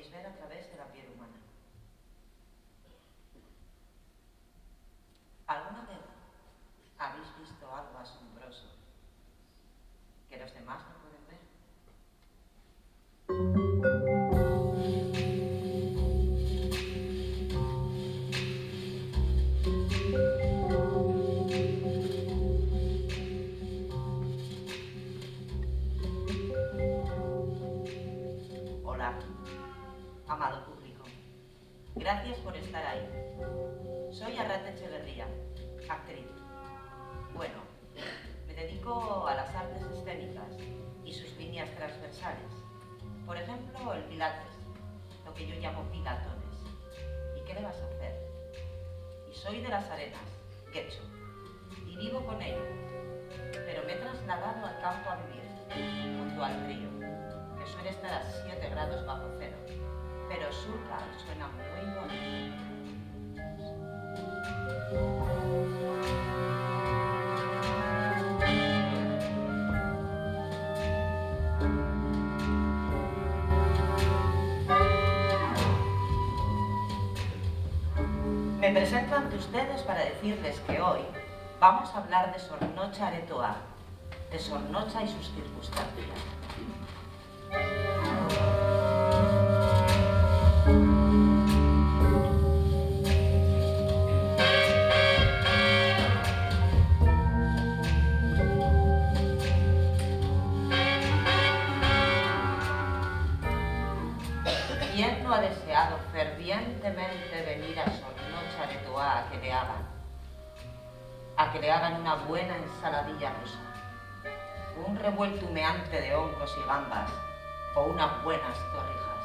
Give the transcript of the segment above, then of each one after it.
podéis ver a través de la piel humana. ¿Alguna vez habéis visto algo asombroso que los demás no pueden ver? Hola, amado público. Gracias por estar ahí. Soy Arrate Echeverría, actriz. Bueno, me dedico a las artes escénicas y sus líneas transversales. Por ejemplo, el pilates, lo que yo llamo pilatones. ¿Y qué le vas a hacer? Y soy de Las Arenas, Guecho, y vivo con ello. Pero me he trasladado al campo a vivir, junto al río, que suele estar a 7 grados bajo cero, pero surca y suena muy bonito. Me presento ante ustedes para decirles que hoy vamos a hablar de Sor Nocha Aretoa, de Sor Nocha y sus circunstancias. ¿Quién no ha deseado fervientemente venir a Sor Nocha Aretoa a que le hagan una buena ensaladilla rusa, un revuelto humeante de hongos y gambas o unas buenas torrijas?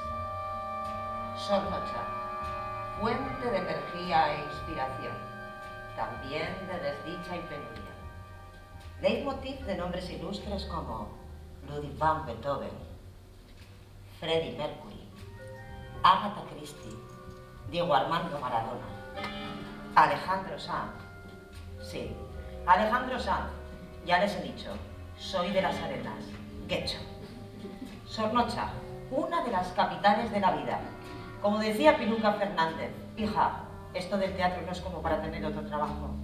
Sor Nocha, fuente de energía e inspiración, también de desdicha y penuria. Leitmotiv de nombres ilustres como Ludwig van Beethoven, Freddie Mercury, Agatha Christie, Diego Armando Maradona, Alejandro Sanz. Sí, Alejandro Sanz, ya les he dicho, soy de Las Arenas, Guecho. Sor Nocha, una de las capitales de la vida. Como decía Piluca Fernández, hija, esto del teatro no es como para tener otro trabajo.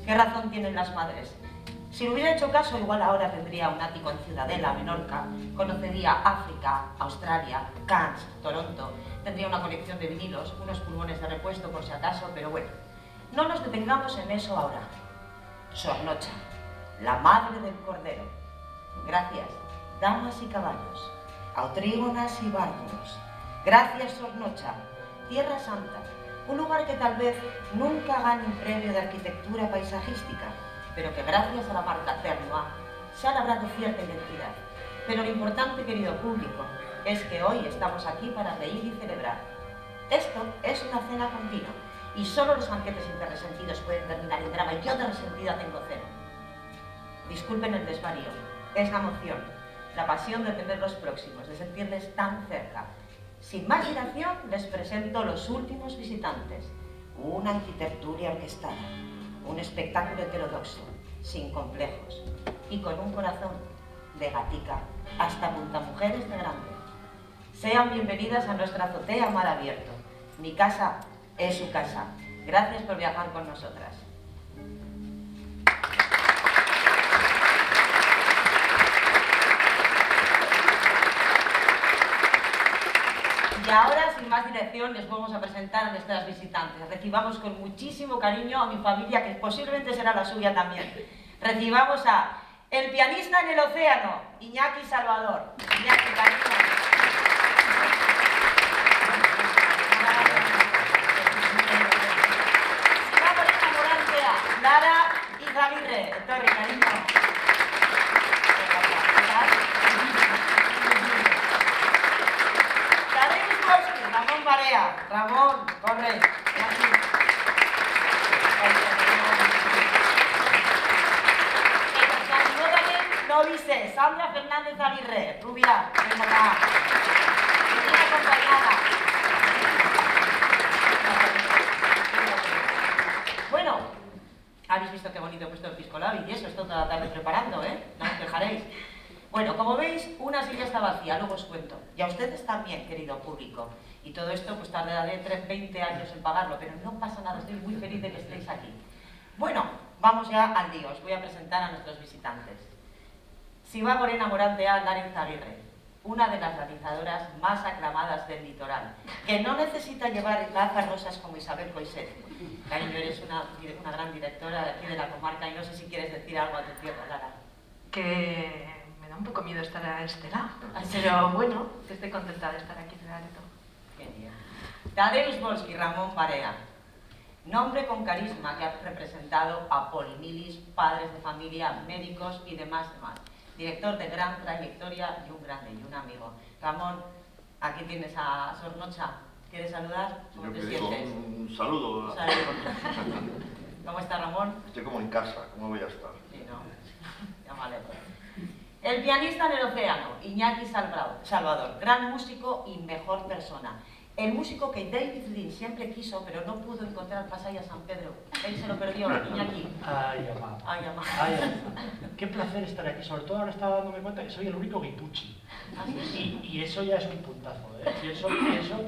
¿Qué razón tienen las madres? Si le hubiera hecho caso, igual ahora tendría un ático en Ciudadela, Menorca, conocería África, Australia, Cannes, Toronto, tendría una colección de vinilos, unos pulmones de repuesto por si acaso, pero bueno, no nos detengamos en eso ahora. Sor Nocha, la madre del cordero. Gracias, damas y caballos, autrígonas y bárbaros. Gracias, Sor Nocha, Tierra Santa, un lugar que tal vez nunca gane un premio de arquitectura paisajística, pero que gracias a la marca Ternois se ha labrado cierta identidad. Pero lo importante, querido público, es que hoy estamos aquí para reír y celebrar. Esto es una cena con vino, y solo los banquetes interresentidos pueden terminar en drama, y yo de resentida tengo cero. Disculpen el desvarío, es la emoción, la pasión de tenerlos próximos, de sentirles tan cerca. Sin más dilación, les presento los últimos visitantes. Una anquitertulia orquestada, un espectáculo heterodoxo, sin complejos, y con un corazón de gatica hasta puntamujeres de grande. Sean bienvenidas a nuestra azotea a mar abierto. Mi casa es su casa. Gracias por viajar con nosotras. Y ahora, sin más dilación, les vamos a presentar a nuestras visitantes. Recibamos con muchísimo cariño a mi familia, que posiblemente será la suya también. Recibamos a el pianista en el océano, Iñaki Salvador. Iñaki, cariño. Una morena morantea, Lara Izaguirre. Etorri, cariño. Ramón Barea. Ramón, corre. No dice, Sandra Fernández Aguirre, rubia, venga acá. Viene acompañada. Bueno, habéis visto qué bonito he puesto el pisco labi y eso, estoy toda la tarde preparando, ¿eh? No os quejaréis. Bueno, como veis, una silla está vacía, luego os cuento. Y a ustedes también, querido público. Y todo esto pues tardaré 20 años en pagarlo, pero no pasa nada, estoy muy feliz de que estéis aquí. Bueno, vamos ya al lío, os voy a presentar a nuestros visitantes. Siva Morena Morantea Larin Aguirre, una de las realizadoras más aclamadas del litoral, que no necesita llevar gafas rosas como Isabel Coixet. Cariño, eres una gran directora de aquí de la comarca y no sé si quieres decir algo a tu tierra, Lara. Que me da un poco miedo estar a este lado, pero bueno, que estoy contenta de estar aquí en el Areto. Qué bien. Tadeusz Wolski Ramón Barea, nombre con carisma que ha representado a polimilis, padres de familia, médicos y demás. Director de gran trayectoria y un grande y un amigo. Ramón, aquí tienes a Sornocha. ¿Quieres saludar? ¿Cómo te sientes? Un saludo. ¿Cómo está Ramón? Estoy como en casa, ¿cómo voy a estar? Sí, ¿no? Ya me alegro. El pianista en el océano, Iñaki Salvador, gran músico y mejor persona. El músico que David Lynch siempre quiso, pero no pudo encontrar Pasaya San Pedro. Él se lo perdió, Iñaki. Ay, amado. Ay, amado. Ay, amado. Qué placer estar aquí, sobre todo ahora estaba dándome cuenta que soy el único guipuchi. Y eso ya es un puntazo, ¿eh? Pienso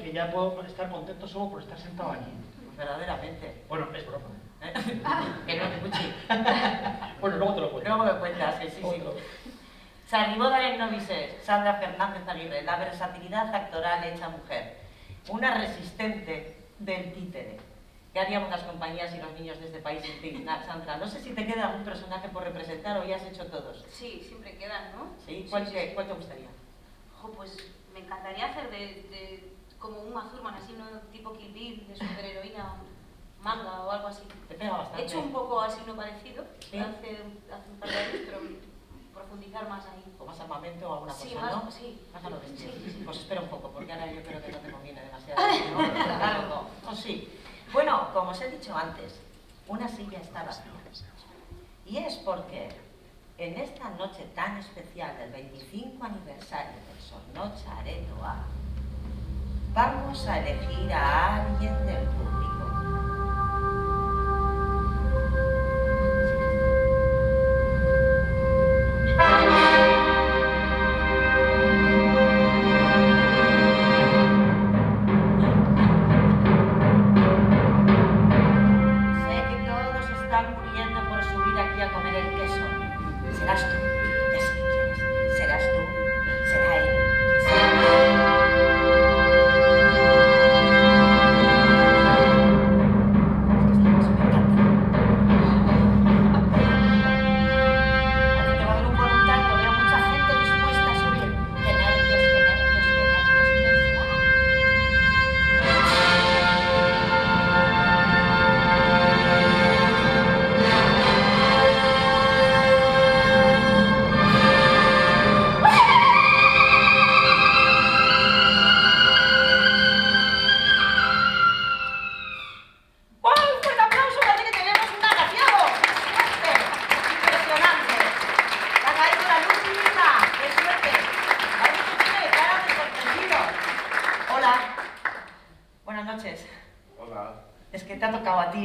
que ya puedo estar contento solo por estar sentado aquí. Pues verdaderamente. Bueno, es broma. Que no, guipuchi. Bueno, luego te lo cuento. Luego me cuentas, que sí. Sarribódar en Novises, Sandra Fernández Aguirre, la versatilidad actoral hecha mujer. Una resistente del títere. ¿Qué haríamos las compañías y los niños de este país sin ti, Sandra? No sé si te queda algún personaje por representar o ya has hecho todos. Sí, siempre quedan, ¿no? ¿Sí? ¿Cuál te gustaría? Ojo, pues me encantaría hacer como Uma Thurman, así, ¿no? Tipo Kill Bill, de superheroína, manga o algo así. Te pega bastante. He hecho un poco así, no parecido, ¿Sí? hace un par de años, pero profundizar más ahí. ¿O más armamento o alguna Sí, cosa, más, no? sí. Más a lo bestia. Sí. Pues espera un poco, porque ahora yo creo que no te conviene demasiado. ¿No? Algo. O sí. Bueno, como os he dicho antes, una silla está vacía. Y es porque en esta noche tan especial del 25 aniversario del Sornocha Areto A, vamos a elegir a alguien del público.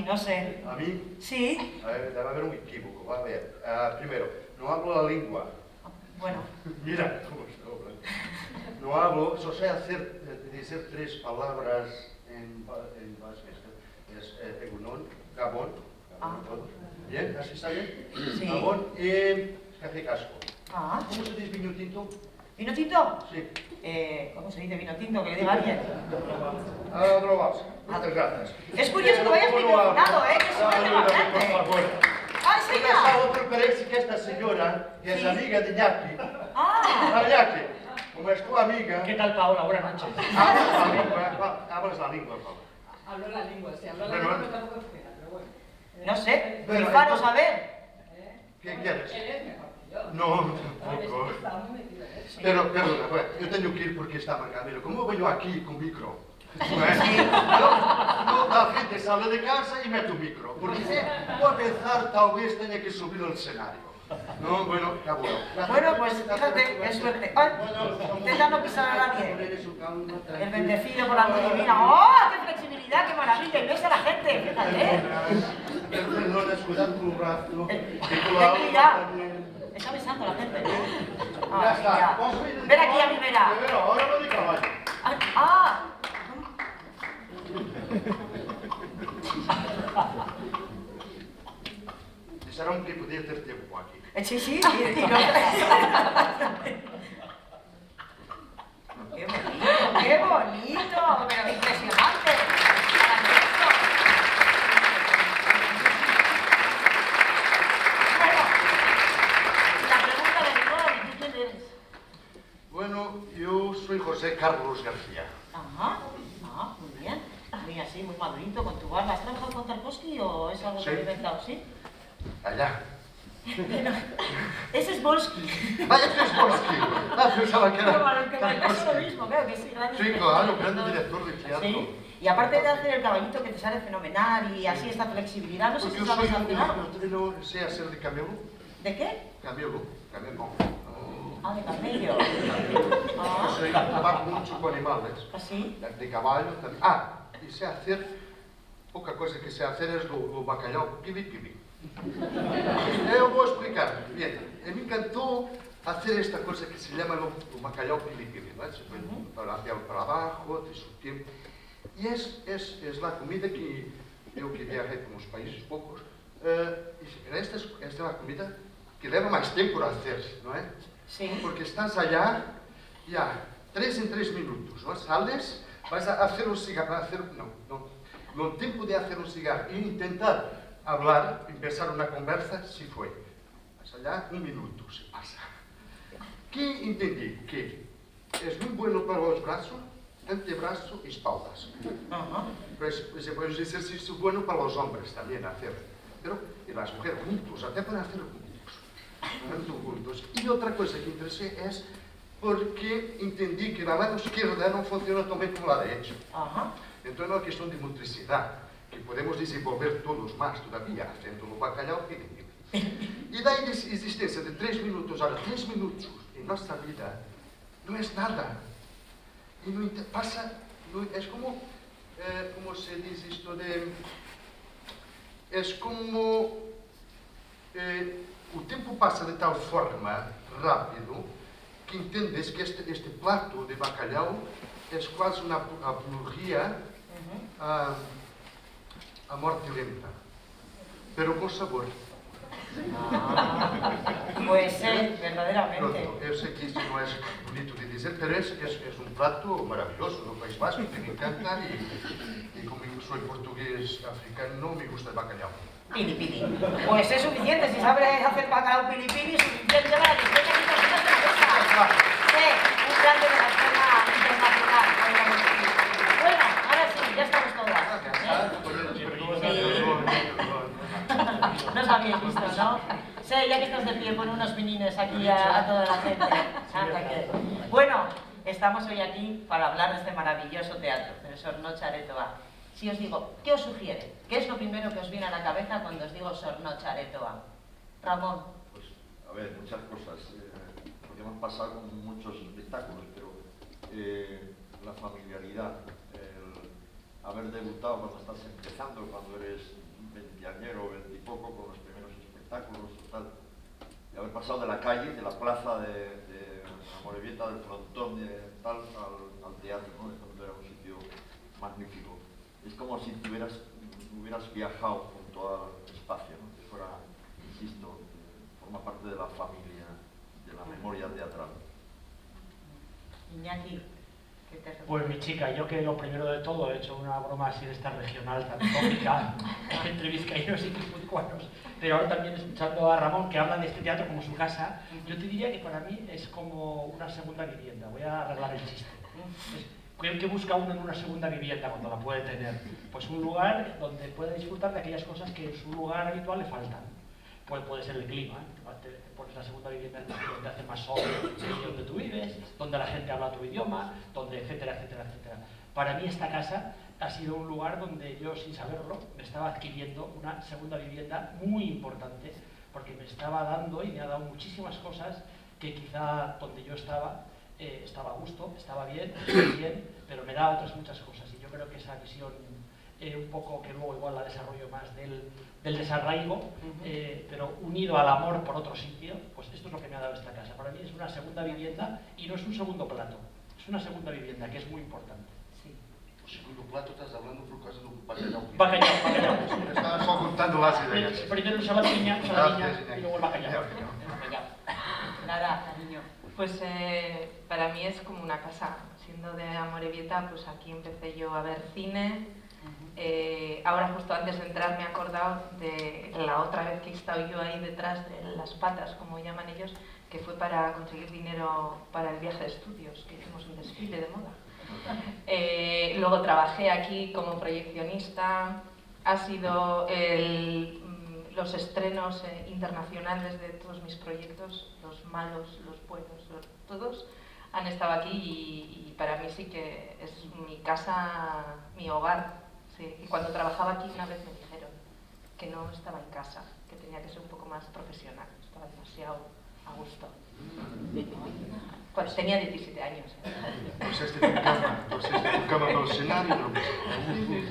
No sé. ¿A mí? Sí. A ver, debe haber un equívoco. A ver, primero, no hablo la lengua. Bueno. Mira, cómo está. No hablo, solo sé decir 3 palabras en vasco. Es Egunon, Gabón, todos. ¿Bien? ¿Así está bien? Sí. Gabón y café casco. Ah. ¿Cómo se dice vino tinto? ¿Vino tinto? Sí. ¿Cómo se dice vino tinto? Que le diga alguien. Probamos. Muchas gracias. Es curioso que vayas microfonado, ¿eh? Que suena bastante. Por favor. ¡Ah, sí, ya! Pero parece que esta señora, que es Sí. amiga de Iñaki. ¡Ah! Iñaki, como es tu amiga... ¿Qué tal, Paola? Buenas noches. Hablas la lengua, Paola. Hablo la lengua, sí, hablo la lengua, pero tampoco es fea, pero bueno. No sé, Pero- fijaros a ver. ¿Qué quieres? Él es mejor que yo. No, Sabes que tampoco. está muy metido en eso. Pero, perdona, bueno, yo tengo que ir porque está marcado. ¿Cómo voy yo aquí con micro? La gente sale de casa y mete un micro. Porque por empezar, tal vez tenga que subir al escenario. No, bueno, ya bueno. Bueno, pues fíjate, qué suerte. ¡Ay! Intenta no pisar a nadie. El bendecido por la luz divina. ¡Oh! ¡Qué flexibilidad! ¡Qué maravilla! Y ves a la gente, fíjate. Perdona, cuidado con un rato. Ten cuidado. Está besando a la gente. Ya está. Ven aquí a mi vera. Primero, ahora lo de caballo. Ah. Disseram que podia ter tempo aquí. Sí, sí. Qué bonito, pero impresionante. Bueno, la pregunta de rigor, ¿tú quién eres? Bueno, yo soy José Carlos García. Ajá, muy bien. Muy así, muy madurito, con tu barba. ¿Has trabajado con Tarkovsky o es algo que he inventado? ¿Sí? Allá. Ese es Volsky. ¡Vaya, este es Volsky! Ah, pensaba que Pero era para el que me pasa lo Tarkovsky. mismo, creo que sí. Sí, claro, grande director de teatro. Sí. Y aparte de hacer el caballito que te sale fenomenal y así esta flexibilidad, no sé Porque si yo soy sabes hacer algo. no sé hacer de camelo. ¿De qué? Camelo. Ah, de camello. Yo Ah, sé trabajo mucho con animales. ¿así? De caballo también. Ah, y sé hacer, poca cosa que sé hacer es lo bacalhau pili-pili. Eu vou explicar. Bien, me encantó hacer esta cosa que se llama lo bacalhau pili-pili, ¿no? Se puede para abajo, de su tiempo. Y es la comida que yo que viajé por unos países pocos, esta es la comida que lleva más tiempo a hacer, ¿no? Sí. Porque estás allá, ya, 3 en 3 minutos, ¿no? Sales, vas a hacer un cigarro, no tiempo de hacer un cigarro e intentar hablar, empezar una conversa, sí fue. Vas allá, 1 minuto se pasa. ¿Qué entendí? Que es muy bueno para los brazos, antebrazo y espaldas. Pues es un ejercicio bueno para los hombres también hacer, pero y las mujeres juntos, hasta para hacer juntos. Y otra cosa que interesé es porque entendí que la mano izquierda no funciona tan bien como la derecha. Entonces es una cuestión de motricidad, que podemos desenvolver todos más todavía, haciendo el bacalhau pequeño. Y la existencia de 3 minutos, ahora 3 minutos en nuestra vida no es nada. Y no pasa, es como, ¿cómo se dice esto de? Es como, el tiempo pasa de tal forma rápido que entendes que este plato de bacalhau es quase una apología a morte lenta, pero con sabor. Pues sí, verdaderamente. Pronto, eu sei que isto não é bonito de dizer, pero es un plato maravilloso no País Vasco, que me encanta y como soy portugués africano, me gusta el bacalhau. Pili pili. Pues es suficiente, si sabes hacer bacalhau pili pili, es suficiente para que estés aquí con esta cerveza. Sí, un grande de la escena internacional. Bueno, ahora sí, ya estamos todas. No os habéis visto, ¿no? Sí, ya que estás de pie, pon unos vinines aquí a toda la gente. Bueno, estamos hoy aquí para hablar de este maravilloso teatro, del Sornocha Aretoa. Si os digo, ¿qué os sugiere? ¿Qué es lo primero que os viene a la cabeza cuando os digo Sornocha Aretoa? Ramón. Pues, a ver, muchas cosas. Porque hemos pasado con muchos espectáculos, pero la familiaridad, el haber debutado cuando estás empezando, cuando eres veinteañero o 20 y poco, con los primeros espectáculos, tal, y haber pasado de la calle, de la plaza de la Morevieta, del frontón tal, al teatro, ¿no? De pronto era un sitio magnífico. Es como si hubieras viajado junto al espacio, ¿no? Que fuera, insisto, forma parte de la familia, de la memoria teatral. Iñaki, ¿qué te recuerda? Pues mi chica, yo que lo primero de todo he hecho una broma así de esta regional tan cómica entre vizcaínos y guipuzcoanos, pero ahora también escuchando a Ramón que habla de este teatro como su casa, yo te diría que para mí es como una segunda vivienda. Voy a arreglar el chiste. ¿Qué busca uno en una segunda vivienda cuando la puede tener? Pues un lugar donde puede disfrutar de aquellas cosas que en su lugar habitual le faltan. Puede ser el clima, te pones la segunda vivienda donde te hace más sol, donde tú vives, donde la gente habla tu idioma, donde etcétera, etcétera, etcétera. Para mí esta casa ha sido un lugar donde yo, sin saberlo, me estaba adquiriendo una segunda vivienda muy importante, porque me estaba dando y me ha dado muchísimas cosas que quizá donde yo estaba a gusto, estaba bien, pero me da otras muchas cosas. Y yo creo que esa visión un poco que luego igual la desarrollo más del desarraigo, pero unido al amor por otro sitio, pues esto es lo que me ha dado esta casa. Para mí es una segunda vivienda y no es un segundo plato, es una segunda vivienda que es muy importante. Sí. O segundo plato estás hablando por causa do bacalhau. Bacallao. Estaba só contando las ideas. Primero ensaladiña y luego el bacallao. Nada, cariño. Pues para mí es como una casa. Siendo de Amorebieta, pues aquí empecé yo a ver cine. Ahora justo antes de entrar me he acordado de la otra vez que he estado yo ahí detrás de las patas, como llaman ellos, que fue para conseguir dinero para el viaje de estudios, que hicimos un desfile de moda. Luego trabajé aquí como proyeccionista. Ha sido los estrenos internacionales de todos mis proyectos, los malos, los buenos, todos han estado aquí y para mí sí que es mi casa, mi hogar. Sí. Y cuando trabajaba aquí una vez me dijeron que no estaba en casa, que tenía que ser un poco más profesional, estaba demasiado a gusto. Pues tenía 17 años. Pues este tu cama no escenario, no.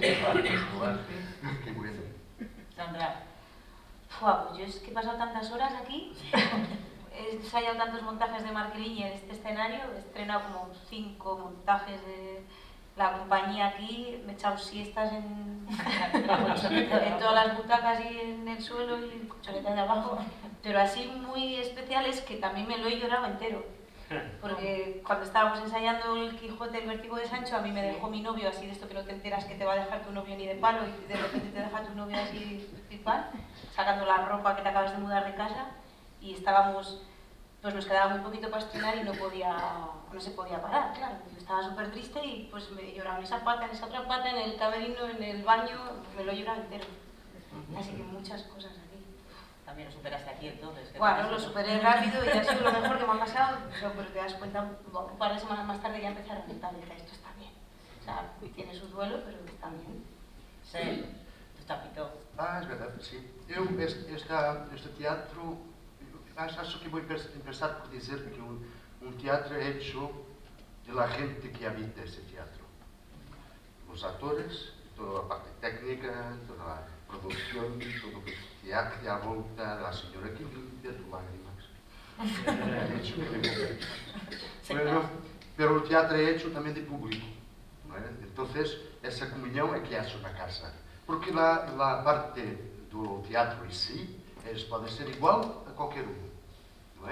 Qué bueno. Sandra. Fua, pues yo es que he pasado tantas horas aquí, he ensayado tantos montajes de Markelin en este escenario, he estrenado como 5 montajes de la compañía aquí, me he echado siestas en todas las butacas y en el suelo y en colchoneta de abajo, pero así muy especial es que también me lo he llorado entero. Porque cuando estábamos ensayando el Quijote, el Vértigo de Sancho, a mí me dejó mi novio así de esto que no te enteras que te va a dejar tu novio ni de palo y de repente te deja tu novio así igual, sacando la ropa que te acabas de mudar de casa y estábamos, pues nos quedaba muy poquito para estrenar y no se podía parar, claro. Yo estaba súper triste y pues me lloraba en esa pata, en esa otra pata, en el camerino, en el baño, me lo he llorado entero. Así que muchas cosas aquí. También lo superaste aquí entonces. Bueno, lo superé rápido y ha sido lo mejor que me ha pasado, pero te das cuenta, un par de semanas más tarde ya empecé a reventar y dije, esto está bien. O sea, tiene su duelo, pero está bien. Sí, tu tapito. Ah, es verdad, sí. Este teatro, acho que voy a empezar por decir que un teatro hecho de la gente que habita ese teatro. Los actores, toda la parte técnica, toda la producción, todo lo que hace a volta de la señora que limpia tus lágrimas. Hecho que pero el teatro es hecho también de público. ¿No? Entonces, esa comunión es que hace una casa. Porque la parte del teatro en sí puede ser igual a cualquier uno. ¿No?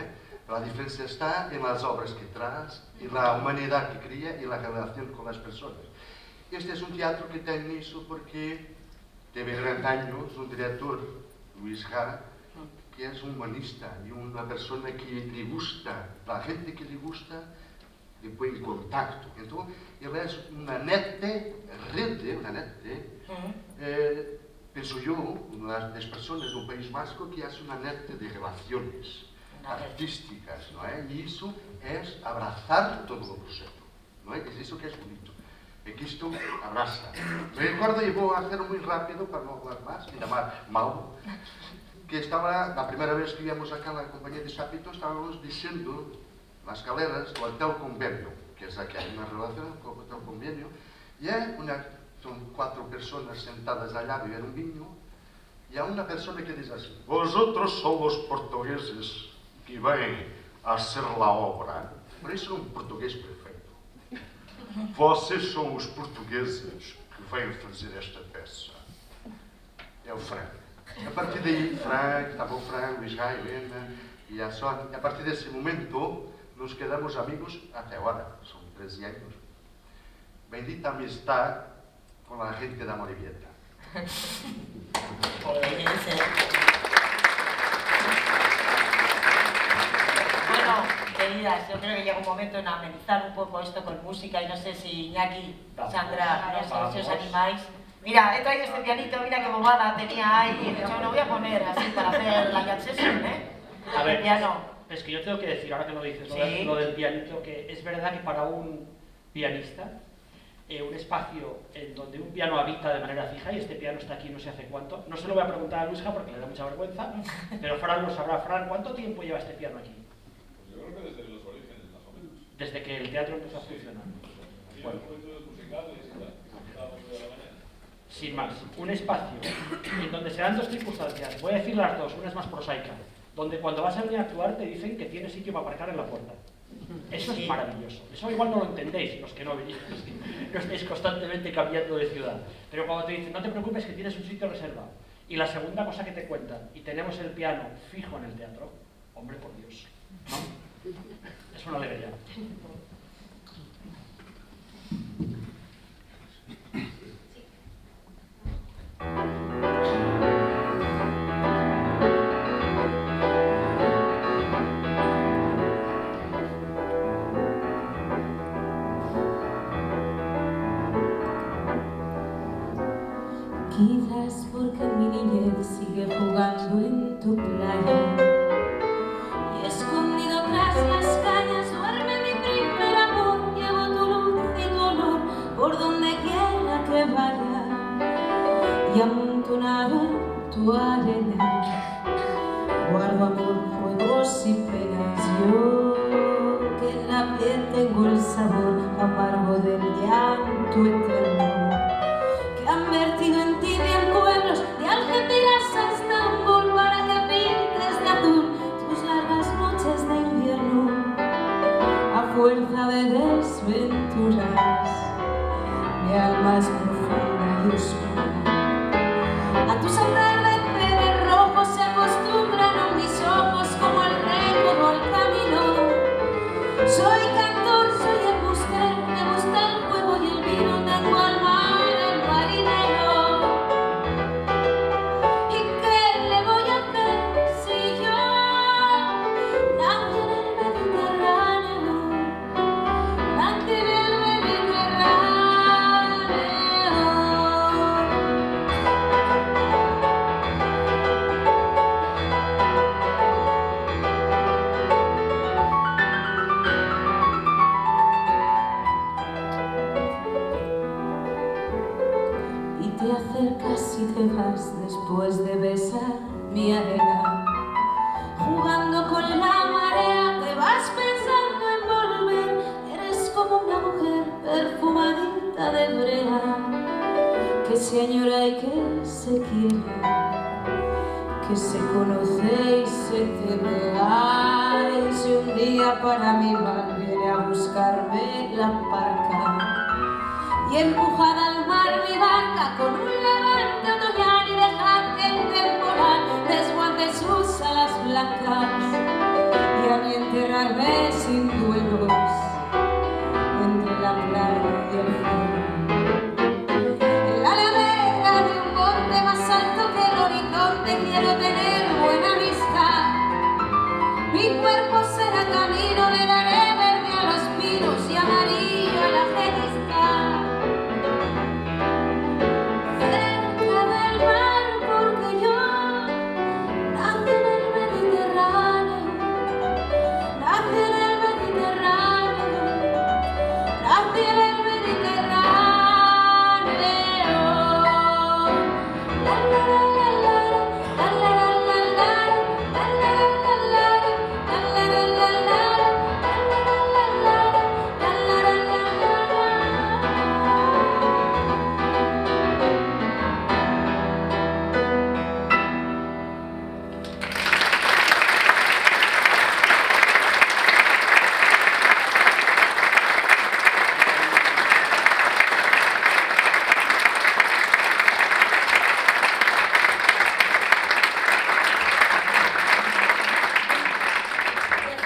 La diferencia está en las obras que traes, en la humanidad que cría y la relación con las personas. Este es un teatro que tiene eso porque teve 30 años un director, Luis Jara, que es un humanista y una persona que le gusta, la gente que le gusta, le pone en contacto. Entonces, él es una nete rede, penso yo, una de las personas del País Vasco que hace una nete de relaciones artísticas, ¿no? Y eso es abrazar todo el proceso, ¿no? Es eso que es bonito. Es que esto abraza. Recuerdo, y voy a hacerlo muy rápido para no hablar más, y llamar mal, que estaba, la primera vez que íbamos acá en la compañía de Sapito, estábamos diciendo las escaleras del Hotel Convenio, que es aquí hay una relación con el Hotel Convenio, y son 4 personas sentadas allá a beber un vino, y hay una persona que dice así: vosotros son los portugueses que van a hacer la obra. Por eso es un portugués perfecto. Vocês são os portugueses que vêm fazer esta peça. É o Frank. A partir daí, Frank, estava o Frank, o Israel, Helena e a Sónia. A partir desse momento, nos quedamos amigos até agora. São 13 anos. Bendita amistad con la gente de Amorebieta. Bueno, queridas, yo creo que llega un momento en amenizar un poco esto con música y no sé si Iñaki, Sandra, no sé si os animáis. Mira, he traído este pianito, mira qué bobada tenía ahí, de hecho lo voy a poner así para hacer la jam session, ¿eh? A ver, piano. Es que yo tengo que decir, ahora que lo dices, Sí. lo del pianito, que es verdad que para un pianista, un espacio en donde un piano habita de manera fija, y este piano está aquí no sé hace cuánto, no se lo voy a preguntar a Luisja porque le da mucha vergüenza, pero Fran lo sabrá. Fran, ¿cuánto tiempo lleva este piano aquí? Pues yo creo que desde los orígenes, más o menos. Desde que el teatro empezó a funcionar. Bueno. Los musicales y tal, que estábamos de la mañana. Sí, sin más, un espacio en donde se dan dos circunstancias, voy a decir las dos, una es más prosaica, donde cuando vas a venir a actuar te dicen que tienes sitio para aparcar en la puerta. Eso es maravilloso. Eso igual no lo entendéis, los que no venís, no estáis constantemente cambiando de ciudad. Pero cuando te dicen, no te preocupes que tienes un sitio reserva. Y la segunda cosa que te cuentan, y tenemos el piano fijo en el teatro, hombre, por Dios, ¿no? Es una alegría. Quizás porque mi niñez sigue jugando en tu playa y escondido tras las cañas duerme mi primer amor. Llevo tu luz y tu olor por donde quiera que vaya y amontonado en tu arena guardo amor, juegos y penas. Yo que en la piel tengo el sabor amargo del llanto eterno que han vertido en ti 100 pueblos, de Algeciras a Estambul, para que pintes de azul tus largas noches de invierno, a fuerza de desventuras, mi alma es profunda y oscura. A tus atardeceres rojos se acostumbran mis ojos como el recodo al camino. Soy cantor, soy embustero, me gusta el juego y el vino, tengo al mar el marinero. ¿Y qué le voy a hacer si yo nací en el Mediterráneo? Nací en el Mediterráneo. Y te acercas y te vas después de besar mi arena. Jugando con la marea te vas pensando en volver. Eres como una mujer perfumadita de brea que se añora y que se quiere, que se conoce y se teme. Ay, si un día para mi mal viene a buscarme la barca y empujada al mar mi barca con un levante otoñal y dejar que el temporal desguace sus alas blancas y a mí enterrarme sin duelos entre la playa y el cielo. En la ladera de un monte más alto que el horizonte quiero tener buena vista. Mi cuerpo será camino, le daré verde a los pinos y amarillo a la genista. Cerca del mar porque yo nací en el Mediterráneo, nací en el Mediterráneo, nací en el Mediterráneo. La la la la la, la la la la la, la la la la la, la la la la la, la la la la la, la la la la la.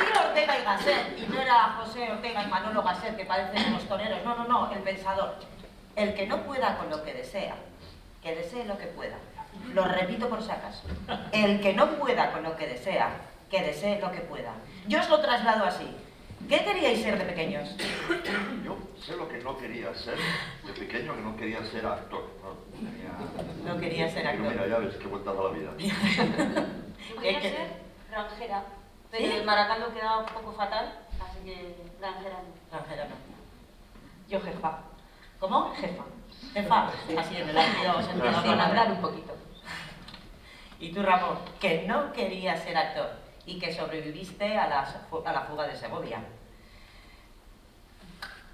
Decía Ortega y Gasset, y no era José Ortega y Manolo Gasset, que parecen los toreros, no, no, no, el pensador. El que no pueda con lo que desea, que desee lo que pueda. Lo repito por si acaso. El que no pueda con lo que desea, que desee lo que pueda. Yo os lo traslado así. ¿Qué queríais ser de pequeños? Yo sé lo que no quería ser de pequeño, que no quería ser actor. No quería ser Pero mira, actor. ya ves qué vueltas a la vida. Yo quería ser granjera, pero ¿Sí? el maracando quedaba un poco fatal, así que granjera no. Extranjera no. Yo jefa. ¿Cómo? Jefa. Jefa, así en el amplio sentido Sin con hablar un poquito. Y tú, Ramón, que no querías ser actor y que sobreviviste a la fuga de Segovia.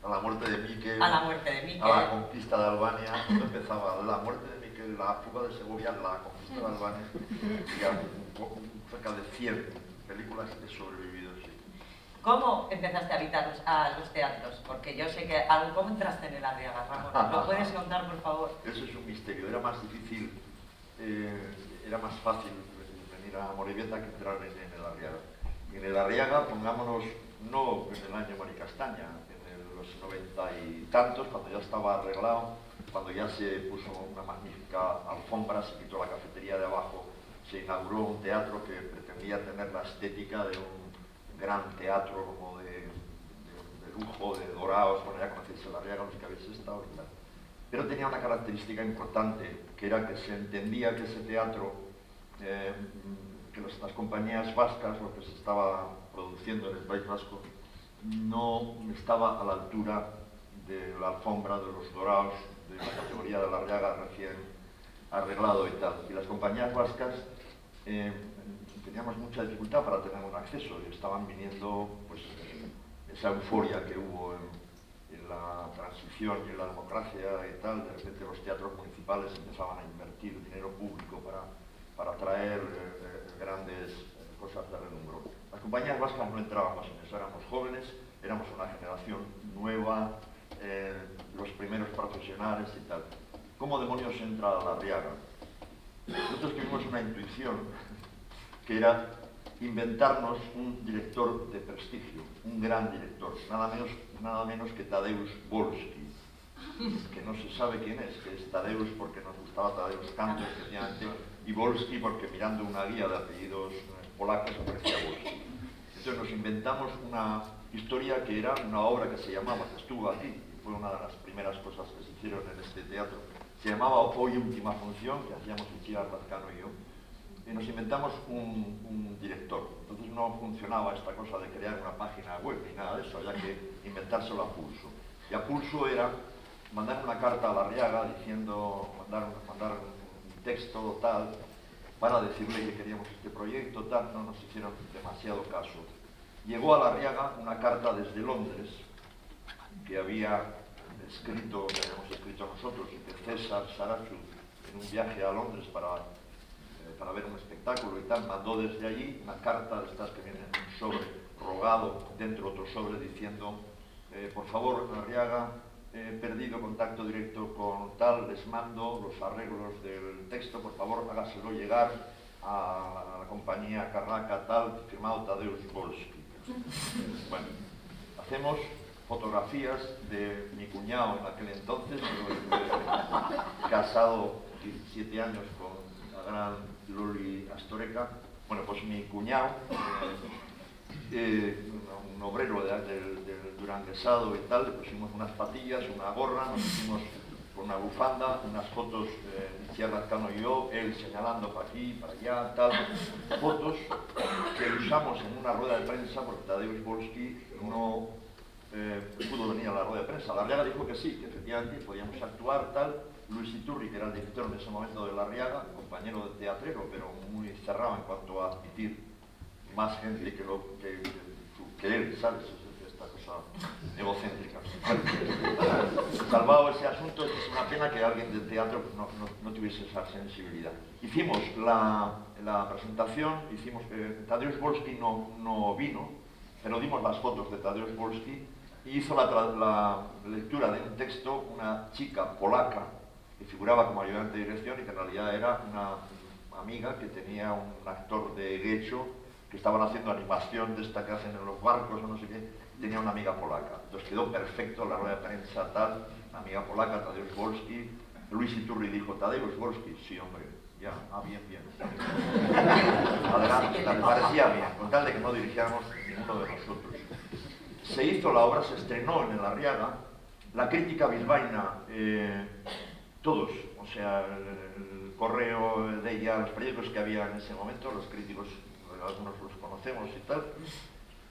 a la muerte de Miquel, a la muerte de Miquel, a la conquista de Albania. Cuando empezaba la muerte de Miquel, la fuga de Segovia, la conquista de Albania, y cerca de 100 películas he sobrevivido, sí. ¿Cómo empezaste a habitar a los teatros? Porque yo sé que ¿cómo entraste en el Arriaga, Ramón? ¿Lo puedes contar, por favor? Eso es un misterio. Era más difícil, era más fácil venir a Amorebieta que entrar en el Arriaga. Y en el Arriaga, pongámonos, no en el año Maricastaña, en los 90 y tantos, cuando ya estaba arreglado, cuando ya se puso una magnífica alfombra, se quitó la cafetería de abajo, se inauguró un teatro que pretendía tener la estética de un gran teatro como de lujo, de dorados, bueno, ya conocéis el Arriaga, los que habéis estado y tal. Pero tenía una característica importante, que era que se entendía que ese teatro, que las compañías vascas, lo que se estaba produciendo en el País Vasco, no estaba a la altura de la alfombra, de los dorados, de la categoría de la Arriaga recién arreglado y tal. Y las compañías vascas teníamos mucha dificultad para tener un acceso y estaban viniendo pues, esa euforia que hubo en la transición y en la democracia y tal. De repente los teatros municipales empezaban a invertir dinero público para traer grandes cosas de renombre. Las compañías vascas no entrábamos en eso, éramos jóvenes, éramos una generación nueva, los primeros profesionales y tal. ¿Cómo demonios entra a la Arriaga? Nosotros tuvimos una intuición que era inventarnos un director de prestigio, un gran director, nada menos que Tadeusz Wolski, que no se sabe quién es, que es Tadeusz porque nos gustaba Tadeusz Kantor especialmente, y Wolski porque mirando una guía de apellidos polacos aparecía Wolski. Entonces nos inventamos una historia que era una obra que se llamaba, que estuvo aquí, fue una de las primeras cosas que se hicieron en este teatro, se llamaba Hoy Última Función, que hacíamos Itziar Lazcano y yo, y nos inventamos un director. Entonces no funcionaba esta cosa de crear una página web ni nada de eso, había que inventárselo a pulso. Y a pulso era mandar una carta a la Arriaga diciendo, mandar un texto tal, para decirle que queríamos este proyecto tal, no nos hicieron demasiado caso. Llegó a la Arriaga una carta desde Londres que habíamos escrito nosotros y que César Sarachu en un viaje a Londres para ver un espectáculo y tal, mandó desde allí una carta de estas que vienen en un sobre rogado, dentro otro sobre diciendo por favor, Arriaga, he perdido contacto directo con tal, les mando los arreglos del texto, por favor hágaselo llegar a la compañía Carraca tal, firmado Tadeusz Wolski. Bueno, hacemos fotografías de mi cuñado en aquel entonces, yo casado 17 años con la gran Loli Astoreca. Bueno, pues mi cuñado, un obrero del duranguesado y tal, le pusimos unas patillas, una gorra, nos pusimos con una bufanda, unas fotos de Itziar Lazcano y yo, él señalando para aquí, para allá, tal, fotos que usamos en una rueda de prensa porque Tadeusz Wolski no pudo venir a la rueda de prensa. La Arriaga dijo que sí, que efectivamente podíamos actuar, tal. Luis Iturri, que era el director en ese momento de la Arriaga, compañero de teatrero, pero muy cerrado en cuanto a admitir más gente que él, ¿sabes? Esta cosa egocéntrica. Salvado ese asunto, es una pena que alguien del teatro no tuviese esa sensibilidad. Hicimos la presentación, Tadeusz Wolski no vino, pero dimos las fotos de Tadeusz Wolski y hizo la lectura de un texto una chica polaca que figuraba como ayudante de dirección y que en realidad era una amiga que tenía un actor de Guecho que estaban haciendo animación de esta que hacen en los barcos o no sé qué, tenía una amiga polaca. Entonces quedó perfecto la rueda de prensa tal, una amiga polaca, Tadeusz Wolski. Luis Iturri dijo, Tadeusz Wolski, sí hombre, ya, bien. Adelante, me parecía bien, con tal de que no dirigiéramos ninguno de nosotros. Se hizo la obra, se estrenó en el Arriaga, la crítica bilbaína, todos, o sea, el Correo de ella, los periódicos que había en ese momento, los críticos, algunos los conocemos y tal,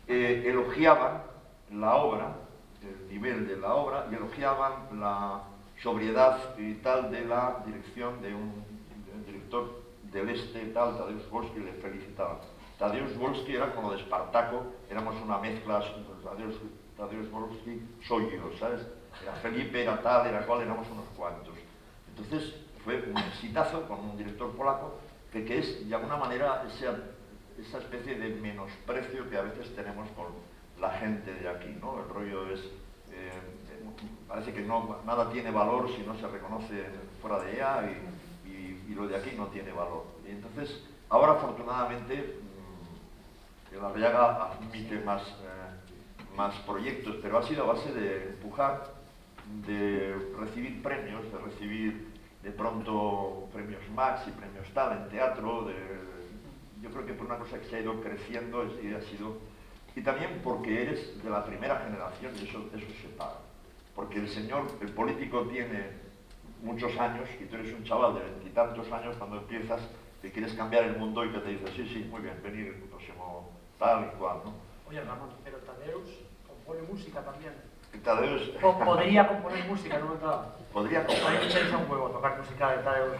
elogiaban la obra, el nivel de la obra, y elogiaban la sobriedad y tal de la dirección de un director del este, tal, Tadeusz Wolski, le felicitaban. Tadeusz Wolski era como lo de Espartaco, éramos una mezcla, Tadeusz Tadeusz Wolski, soy yo, ¿sabes? Era Felipe, era tal, era cual, éramos unos cuantos. Entonces fue un exitazo con un director polaco que es de alguna manera esa especie de menosprecio que a veces tenemos por la gente de aquí, ¿no? El rollo es, parece que nada tiene valor si no se reconoce fuera de ella y lo de aquí no tiene valor. Y entonces, ahora afortunadamente, el Arriaga admite más proyectos, pero ha sido a base de empujar, de recibir premios, de recibir de pronto premios Max y premios tal en teatro, yo creo que por una cosa que se ha ido creciendo y también porque eres de la primera generación y eso se paga. Porque el político tiene muchos años y tú eres un chaval de 20 y tantos años cuando empiezas, que quieres cambiar el mundo y que te dice, sí, muy bien, venir el próximo tal y cual, ¿no? Oye, Ramón, pero Tadeusz compone música también. Tadeusz... Podría componer música, ¿no? Podría componer. A mí me interesa un huevo tocar música de Tadeusz.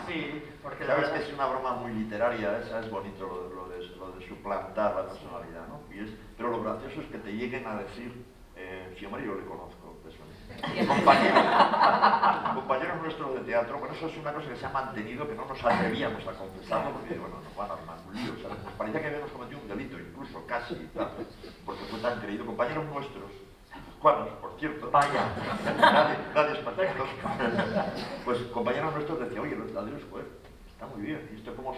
Sí, porque... Sabes que es una broma muy literaria, esa es bonito lo de suplantar la personalidad, ¿no? Pero lo gracioso es que te lleguen a decir, sí, hombre, yo le conozco, compañeros nuestros de teatro, bueno, eso es una cosa que se ha mantenido, que no nos atrevíamos a confesarlo, porque bueno, nos van a armar un lío, ¿sabes? Nos parecía que habíamos cometido un delito, incluso, casi, tal, porque fue tan creído. Compañeros nuestros, cuanos, por cierto, vaya, nadie es perfecto, pues compañeros nuestros decían, oye, los Tadeusz, joder, está muy bien, ¿y esto cómo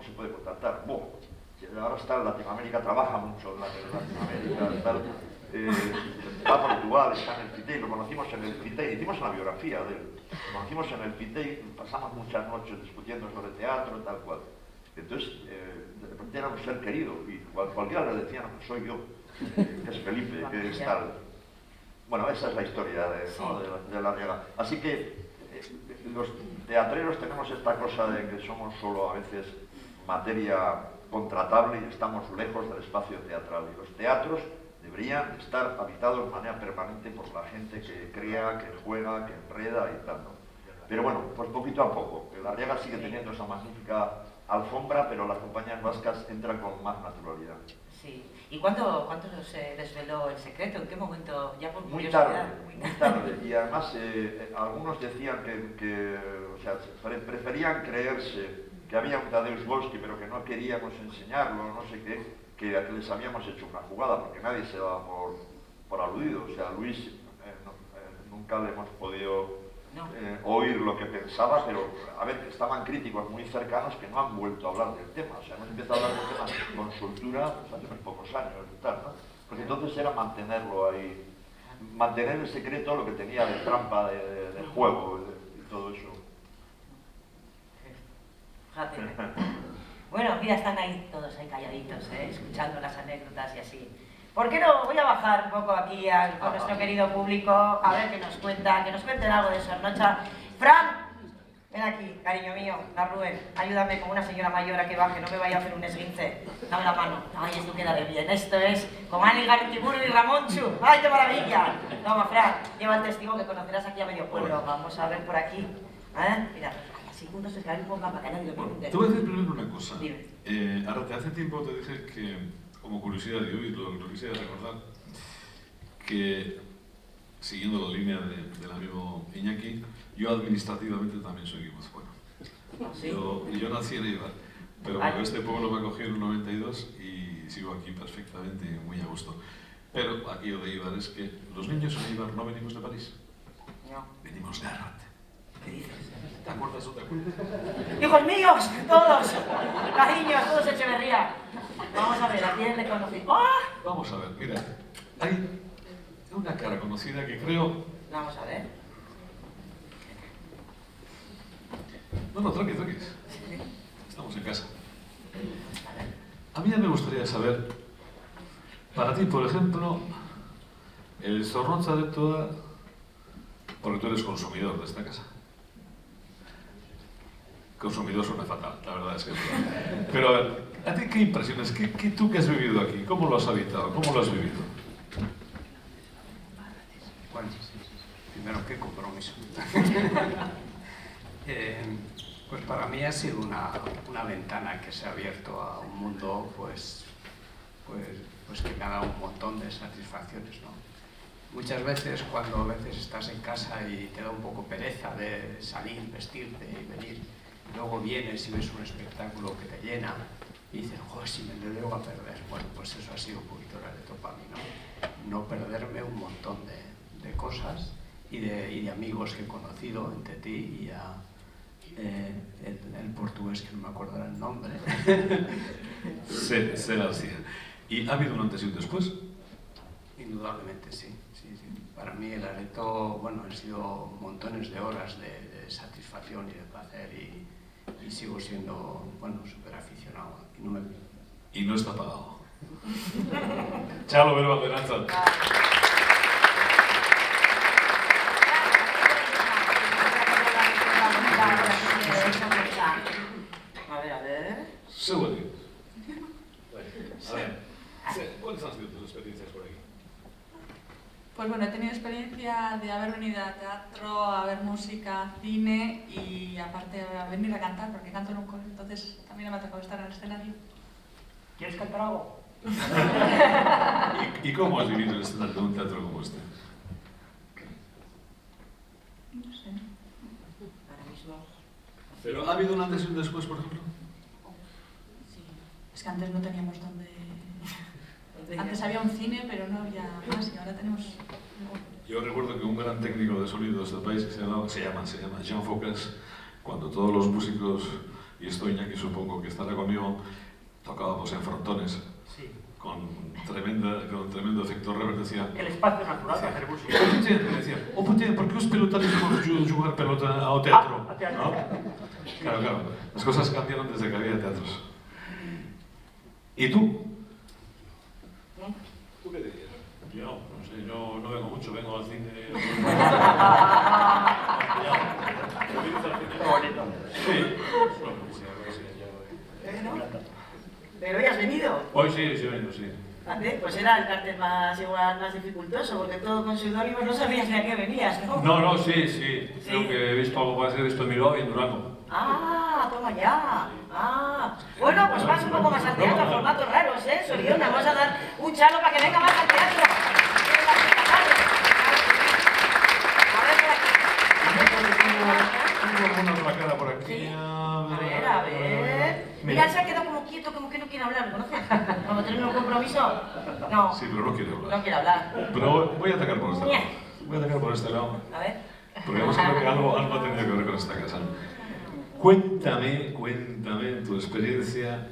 se puede contratar? Bueno, ahora está en Latinoamérica, trabaja mucho en Latinoamérica, tal, va a Portugal, está en el FITEI, lo conocimos en el FITEI, hicimos una biografía de él, lo conocimos en el FITEI, pasamos muchas noches discutiendo sobre teatro, tal cual. Entonces, de repente era un ser querido y cualquiera le decía, no, soy yo, que es Felipe, que es tal. Bueno, esa es la historia de la Arriaga. Así que los teatreros tenemos esta cosa de que somos solo a veces materia contratable y estamos lejos del espacio teatral. Y los teatros deberían estar habitados de manera permanente por la gente que crea, que juega, que enreda y tal, ¿no? Pero bueno, pues poquito a poco. La Arriaga sigue teniendo esa magnífica alfombra, pero las compañías vascas entran con más naturalidad. Sí. ¿Y cuándo se desveló el secreto? ¿En qué momento? Ya por muy tarde. Y además algunos decían o sea, preferían creerse que había un Tadeusz Wolski, pero que no queríamos enseñarlo, no sé qué, que les habíamos hecho una jugada, porque nadie se daba por aludido. O sea, Luis nunca le hemos podido oír lo que pensaba, pero a ver, estaban críticos muy cercanos que no han vuelto a hablar del tema. O sea, hemos empezado a hablar del tema con soltura pues, hace unos pocos años y tal, ¿no? Porque entonces era mantenerlo ahí, mantener el secreto, lo que tenía de trampa, de juego y todo eso. Fíjate. Bueno, mira, están ahí todos ahí calladitos, escuchando las anécdotas y así. ¿Por qué no? Voy a bajar un poco aquí con nuestro querido público, a ver qué nos cuenten algo de Sornocha. Fran, ven aquí, cariño mío, la Rubén, ayúdame como una señora mayor a que baje, no me vaya a hacer un esguince. Dame la mano. Ay, esto queda de bien, esto es como Ani Gartiburu y Ramonchu. ¡Ay, qué maravilla! Toma, Fran, lleva el testigo que conocerás aquí a medio pueblo. Vamos a ver por aquí. Mira. Uno se cae un poco para que nadie lo pregunte. Te voy a decir primero una cosa. Dime. Ahora, hace tiempo te dije que, como curiosidad de hoy, lo quisiera recordar, que, siguiendo la línea del amigo Iñaki, yo administrativamente también soy guipuzcoano. ¿Sí? Yo nací en Eibar, pero este pueblo me acogió en el 92 y sigo aquí perfectamente y muy a gusto. Pero aquí lo de Eibar es que los niños en Eibar no venimos de París, no. Venimos de Arrate. ¿Qué dices? ¿Te acuerdas o te acuerdas? ¡Hijos míos! ¡Todos! ¡Cariños! ¡Todos Echeverría! Vamos a ver, ¿a quién le conocí? ¡Oh! Vamos a ver, mira, hay una cara conocida que creo... Vamos a ver. No, tranquis. Estamos en casa. A mí me gustaría saber, para ti, por ejemplo, el Sornocha de toda... Porque tú eres consumidor de esta casa. Consumidor suena fatal, la verdad es que... Pero a ver, ¿a ti qué impresiones? ¿Tú que has vivido aquí? ¿Cómo lo has habitado? ¿Cómo lo has vivido? Bueno, primero, qué compromiso. Pues para mí ha sido una ventana que se ha abierto a un mundo, pues pues que me ha dado un montón de satisfacciones, ¿no? Muchas veces, cuando a veces estás en casa y te da un poco pereza de salir, vestirte y venir, luego vienes y ves un espectáculo que te llena y dices, joder, si me lo llego a perder. Bueno, pues eso ha sido un poquito la reto para mí, ¿no? No perderme un montón de cosas y de amigos que he conocido entre ti y el portugués, que no me acuerdo el nombre. Se García. ¿Y ha habido un antes y un después? Indudablemente, sí. Para mí el Areto, bueno, han sido montones de horas de satisfacción y de placer y sigo siendo, bueno, súper aficionado. Y no está pagado. Chalo, Vero Valderanza. A ver. Seguro. A ver, ¿cuáles han sido tus experiencias por aquí? Pues bueno, he tenido experiencia de haber venido a teatro, a ver música, cine y aparte a venir a cantar, porque canto en un coro, entonces también me ha tocado estar en el escenario. ¿Quieres cantar algo? ¿Y cómo has vivido el escenario de un teatro como este? No sé. Ahora mismo. ¿Pero ha habido un antes y un después, por ejemplo? Sí. Es que antes no teníamos donde... Antes había un cine, pero no había más y ahora tenemos... Yo recuerdo que un gran técnico de sonido de este país, que se llama Jean Focas, cuando todos los músicos, y estoy aquí supongo que estará conmigo, tocábamos en frontones, sí, con tremendo efecto reverb, decía... El espacio natural de hacer música. ¿Por qué os pelotares por jugar pelota ao teatro? A teatro. ¿No? Claro. Las cosas cambiaron desde que había teatros. ¿Y tú? ¿Tú qué dirías? Yo, no sé, yo no vengo mucho, vengo al cine. Qué bonito. Sí. ¿Pero hoy has venido? Hoy sí vengo, sí. Pues era el cartel más dificultoso, porque todo con seudónimos no sabías ni a qué venías, ¿no? No, sí. Creo que he visto algo parecido, he visto en Bilbao y en Durango. Ah, toma ya. Bueno, pues vas un poco más al teatro, formatos raros, ¿eh? Soriona, vamos a dar un chalo para que venga más al teatro. Tengo alguna otra cara por aquí. Sí. A ver. Mira, se ha quedado como quieto, como que no quiere hablar, ¿conoces? Como tener un compromiso. No. Sí, pero no quiere hablar. No quiere hablar. Pero voy a atacar por este lado. Voy a atacar por este lado. A ver. Porque además creo que algo ha tenido que ver con esta casa. Cuéntame tu experiencia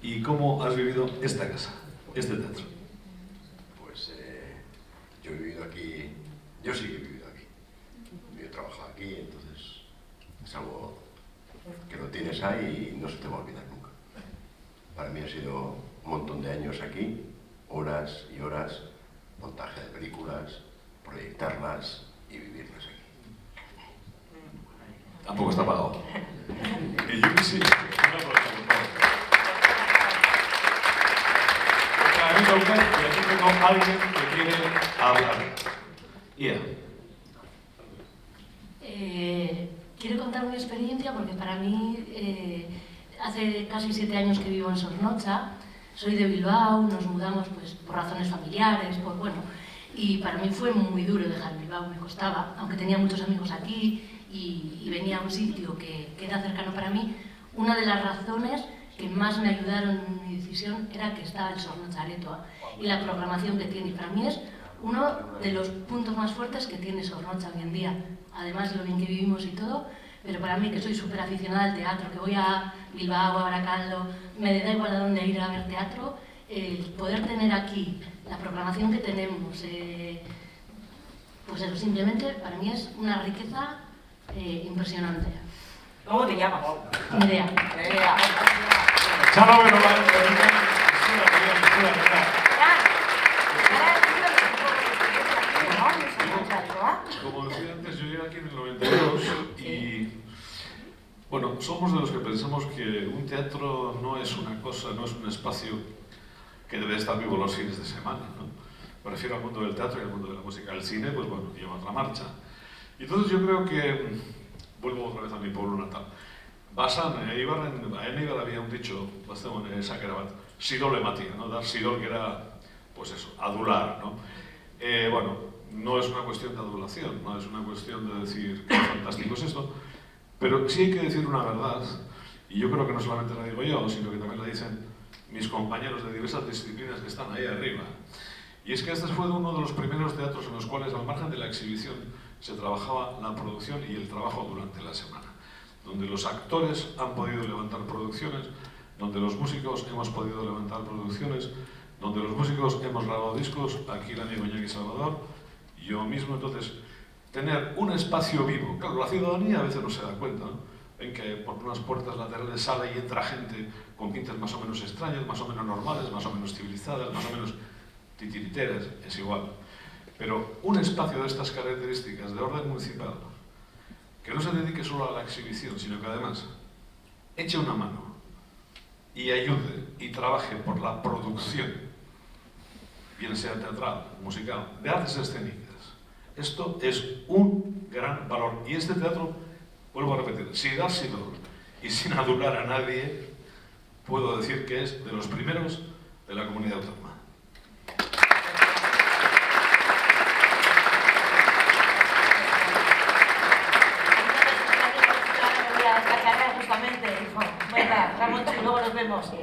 y cómo has vivido esta casa, este teatro. Pues yo he vivido aquí, yo sí que he vivido aquí. Yo he trabajado aquí, entonces es algo que lo tienes ahí y no se te va a olvidar nunca. Para mí ha sido un montón de años aquí, horas y horas, montaje de películas, proyectarlas y vivirlas aquí. Tampoco está pagado. Y yo que sí. Y aquí tengo a alguien que quiere hablar. Ia. Quiero contar mi experiencia porque para mí hace casi 7 años que vivo en Sornocha. Soy de Bilbao, nos mudamos pues por razones familiares, y para mí fue muy duro dejar Bilbao, me costaba, aunque tenía muchos amigos aquí y venía a un sitio que era cercano para mí. Una de las razones que más me ayudaron en mi decisión era que estaba el Sornocha Aretoa y la programación que tiene. Para mí es uno de los puntos más fuertes que tiene Sornocha hoy en día, además de lo bien que vivimos y todo, pero para mí, que soy súper aficionada al teatro, que voy a Bilbao, a Baracaldo, me da igual a dónde ir a ver teatro, el poder tener aquí la programación que tenemos, pues eso, simplemente para mí es una riqueza impresionante. ¿Cómo te llamas? Nerea. Chalo, pero como decía antes, yo llegué aquí en el 92 y bueno, somos de los que pensamos que un teatro no es una cosa, no es un espacio que debe estar vivo los fines de semana, ¿no? Me refiero al mundo del teatro y al mundo de la música. El cine, pues bueno, lleva otra marcha. Y entonces yo creo que, vuelvo otra vez a mi pueblo natal, basan, en Eibar había un dicho, bastante Sakerabat, Sidol Matías, ¿no? Dar Sidol, que era, pues eso, adular, ¿no? Bueno, no es una cuestión de adulación, no es una cuestión de decir qué fantástico es esto, pero sí hay que decir una verdad, y yo creo que no solamente la digo yo, sino que también la dicen mis compañeros de diversas disciplinas que están ahí arriba. Y es que este fue uno de los primeros teatros en los cuales, al margen de la exhibición, se trabajaba la producción y el trabajo durante la semana, donde los actores han podido levantar producciones, donde los músicos hemos podido levantar producciones, donde los músicos hemos grabado discos, aquí el amigo Iñaki Salvador, yo mismo. Entonces, tener un espacio vivo, claro, la ciudadanía a veces no se da cuenta, ¿no? Ven que por unas puertas laterales sale y entra gente con pintas más o menos extrañas, más o menos normales, más o menos civilizadas, más o menos titiriteras, es igual. Pero un espacio de estas características de orden municipal, que no se dedique solo a la exhibición, sino que además eche una mano y ayude y trabaje por la producción, bien sea teatral, musical, de artes escénicas. Esto es un gran valor. Y este teatro, vuelvo a repetir, sin dar sidor y sin adular a nadie, puedo decir que es de los primeros de la comunidad autónoma. Venga, Ramón, luego nos vemos.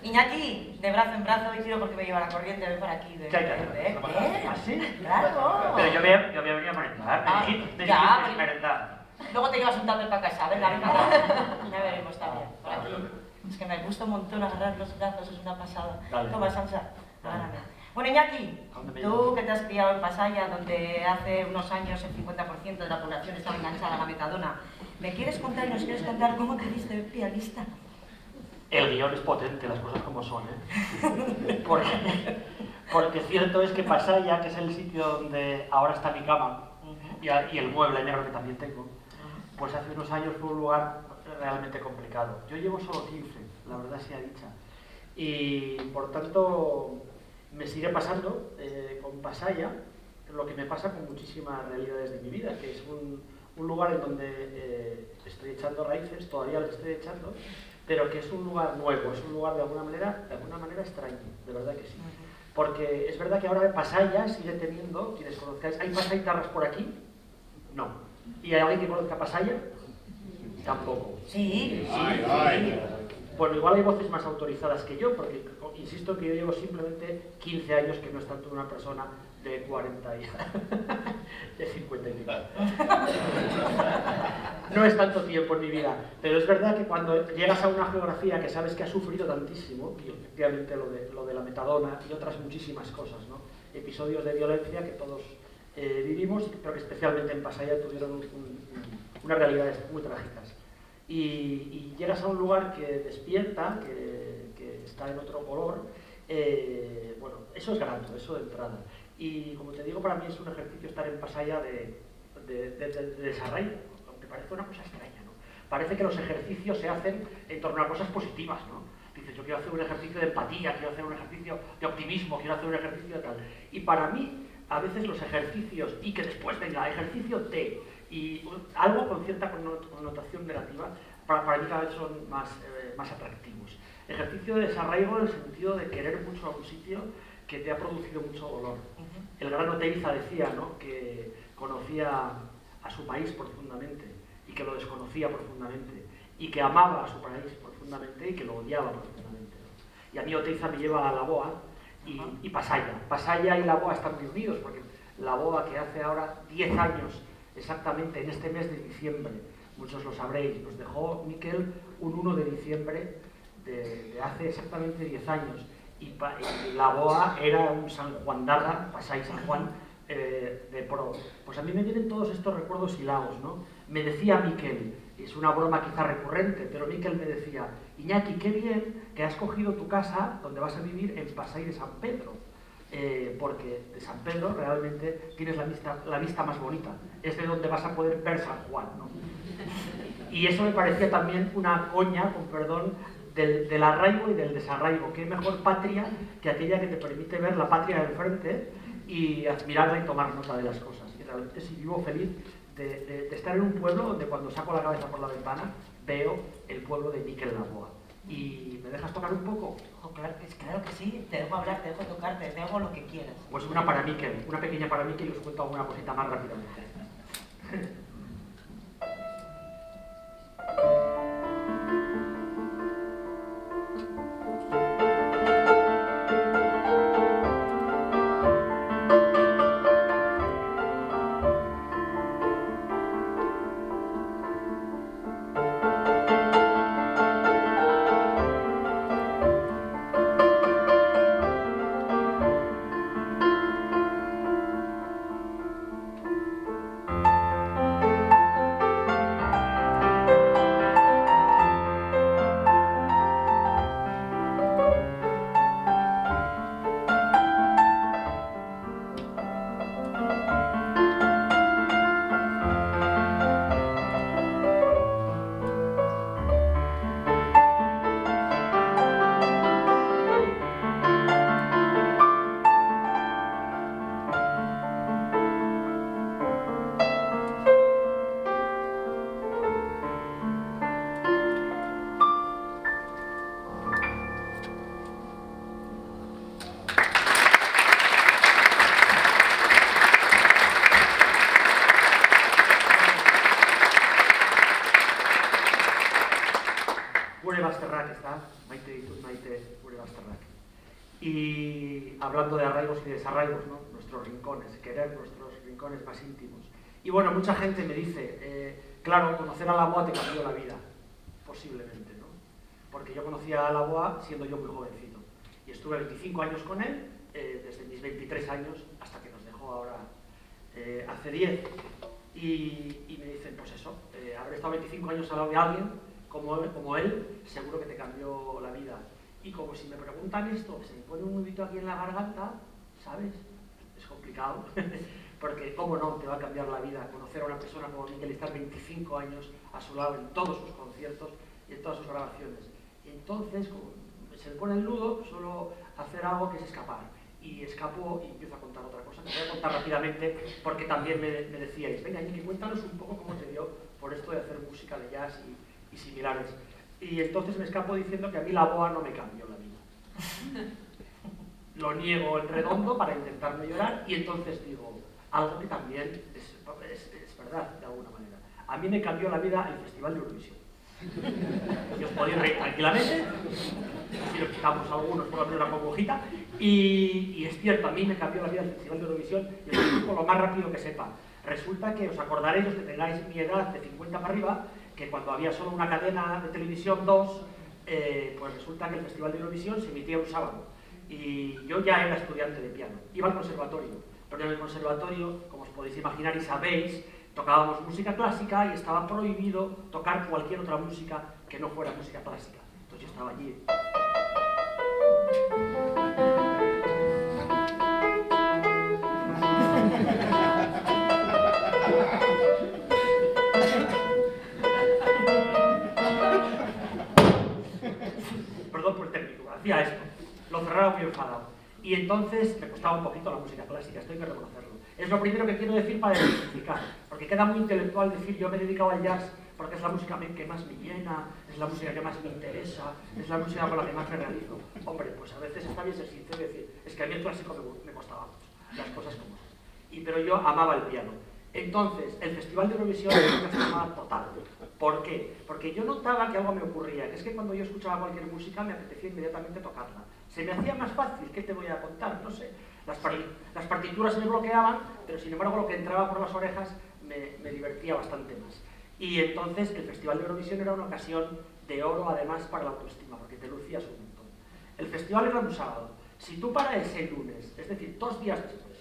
Iñaki, de brazo en brazo, y tiro porque me lleva la corriente, ven para aquí. ¿Qué hay que hacer? ¿Ah, sí? Claro. Pero yo había venido a merendar, de merendar. Luego te llevas un tupper para casa, venga, venga. Ya veremos también, por aquí. Es que me gusta un montón agarrar los brazos, es una pasada. Dale. Toma, Sansa, agárrame. Bueno, Iñaki, tú que te has criado en Pasaya, donde hace unos años el 50% de la población estaba enganchada a la metadona, ¿me quieres contar y nos quieres contar cómo te diste pianista? El guión es potente, las cosas como son, ¿eh? Porque cierto es que Pasaya, que es el sitio donde ahora está mi cama, y el mueble negro que también tengo, pues hace unos años fue un lugar realmente complicado. Yo llevo solo 15, la verdad sea dicha. Y por tanto me sigue pasando con Pasaya lo que me pasa con muchísimas realidades de mi vida, que es un lugar en donde estoy echando raíces, todavía las estoy echando, pero que es un lugar nuevo, es un lugar de alguna manera extraño, de verdad que sí. Porque es verdad que ahora Pasaya sigue teniendo, quienes conozcáis, ¿hay pasaitarras por aquí? No. ¿Y hay alguien que conozca Pasaya? Tampoco. Sí. Bueno, igual hay voces más autorizadas que yo, porque insisto que yo llevo simplemente 15 años, que no es tanto una persona de 40 y de 50 y pico. No es tanto tiempo en mi vida, pero es verdad que cuando llegas a una geografía que sabes que ha sufrido tantísimo, y efectivamente lo de la metadona y otras muchísimas cosas, ¿no? Episodios de violencia que todos vivimos, pero que especialmente en Pasaya tuvieron unas realidades muy trágicas. Y llegas a un lugar que despierta, que está en otro color, bueno, eso es grato, eso de entrada. Y como te digo, para mí es un ejercicio estar en Pasaya de desarraigo, aunque parece una cosa extraña, ¿no? Parece que los ejercicios se hacen en torno a cosas positivas, ¿no? Dices, yo quiero hacer un ejercicio de empatía, quiero hacer un ejercicio de optimismo, quiero hacer un ejercicio de tal. Y para mí, a veces los ejercicios, y que después venga ejercicio de, y algo con cierta connotación negativa, para mí cada vez son más atractivos. Ejercicio de desarraigo en el sentido de querer mucho a un sitio que te ha producido mucho dolor. El gran Oteiza decía, ¿no?, que conocía a su país profundamente y que lo desconocía profundamente y que amaba a su país profundamente y que lo odiaba profundamente, ¿no? Y a mí Oteiza me lleva a La Boa y Pasaya. Pasaya y La Boa están muy unidos porque La Boa, que hace ahora 10 años exactamente en este mes de diciembre, muchos lo sabréis, nos dejó Miquel un 1 de diciembre de hace exactamente 10 años. Y La Boa era un San Juan d'Arra, Pasay San Juan, de pro. Pues a mí me vienen todos estos recuerdos hilados, ¿no? Me decía Miquel, es una broma quizá recurrente, pero Miquel me decía, Iñaki, qué bien que has cogido tu casa donde vas a vivir en Pasay de San Pedro, porque de San Pedro realmente tienes la vista más bonita, es de donde vas a poder ver San Juan, ¿no? Y eso me parecía también una coña, con perdón, del arraigo y del desarraigo. ¿Qué mejor patria que aquella que te permite ver la patria del frente y admirarla y tomar nota de las cosas? Y realmente sí vivo feliz de estar en un pueblo donde cuando saco la cabeza por la ventana veo el pueblo de Miquel La Boa. ¿Y me dejas tocar un poco? Oh, claro que sí, te dejo hablar, te dejo tocar, te dejo lo que quieras. Pues una para Miquel, una pequeña para Miquel y os cuento alguna cosita más rápidamente. Y hablando de arraigos y desarraigos, ¿no? Nuestros rincones, querer nuestros rincones más íntimos. Y bueno, mucha gente me dice, claro, conocer a la BOA te cambió la vida, posiblemente, ¿no? Porque yo conocía a la BOA siendo yo muy jovencito. Y estuve 25 años con él, desde mis 23 años hasta que nos dejó ahora hace 10. Y me dicen, pues eso, haber estado 25 años al lado de alguien como él, seguro que te cambió la vida. Y como si me preguntan esto, se me pone un nudito aquí en la garganta, ¿sabes? Es complicado, porque cómo no te va a cambiar la vida conocer a una persona como Miquel y estar 25 años a su lado en todos sus conciertos y en todas sus grabaciones. Y entonces, como se me pone el nudo, suelo hacer algo que es escapar. Y escapo y empiezo a contar otra cosa, que voy a contar rápidamente, porque también me decíais, venga, Ñiqui, cuéntanos un poco cómo te dio por esto de hacer música de jazz y similares. Y entonces me escapo diciendo que a mí la BOA no me cambió la vida. Lo niego en redondo para intentarme llorar y entonces digo algo que también es verdad, de alguna manera. A mí me cambió la vida el Festival de Eurovisión. Y os podéis reír tranquilamente, si lo quitamos algunos por hacer una burbujita. Y es cierto, a mí me cambió la vida el Festival de Eurovisión y os explico lo más rápido que sepa. Resulta que os acordaréis, los que tengáis mi edad de 50 para arriba, que cuando había solo una cadena de televisión 2, pues resulta que el Festival de Eurovisión se emitía un sábado. Y yo ya era estudiante de piano, iba al conservatorio, pero en el conservatorio, como os podéis imaginar y sabéis, tocábamos música clásica y estaba prohibido tocar cualquier otra música que no fuera música clásica. Entonces yo estaba allí. Perdón por el técnico, hacía esto, lo cerraba muy enfadado. Y entonces me costaba un poquito la música clásica, esto hay que reconocerlo. Es lo primero que quiero decir para identificar, porque queda muy intelectual decir yo me he dedicado al jazz porque es la música que más me llena, es la música que más me interesa, es la música con la que más me realizo. Hombre, pues a veces está bien ser sincero y decir, es que a mí el clásico me costaba mucho, las cosas como son. Pero yo amaba el piano. Entonces, el Festival de Eurovisión es una transformada total. ¿Por qué? Porque yo notaba que algo me ocurría, que es que cuando yo escuchaba cualquier música me apetecía inmediatamente tocarla. Se me hacía más fácil, ¿qué te voy a contar? No sé, las partituras se me bloqueaban, pero sin embargo lo que entraba por las orejas me divertía bastante más. Y entonces el Festival de Eurovisión era una ocasión de oro además para la autoestima, porque te lucías un montón. El festival era un sábado. Si tú para ese lunes, es decir, 2 días después,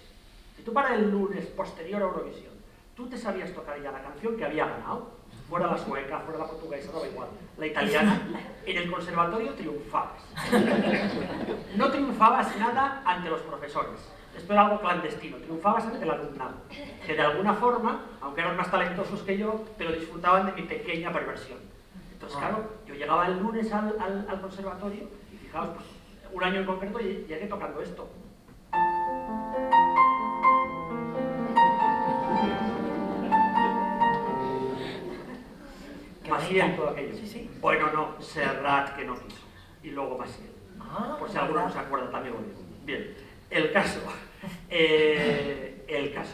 si tú para el lunes posterior a Eurovisión, tú te sabías tocar ya la canción que había ganado, fuera la sueca, fuera la portuguesa, daba igual, la italiana, en el conservatorio triunfabas. No triunfabas nada ante los profesores, esto era algo clandestino, triunfabas ante el alumnado, que de alguna forma, aunque eran más talentosos que yo, pero disfrutaban de mi pequeña perversión. Entonces, claro, yo llegaba el lunes al conservatorio y fijaos, pues, un año en concreto llegué tocando esto. Más Maciel, todo aquello. Sí, sí. Bueno, no, Serrat que no quiso. Y luego Maciel. Por si alguno no se acuerda, también lo digo. Bien, el caso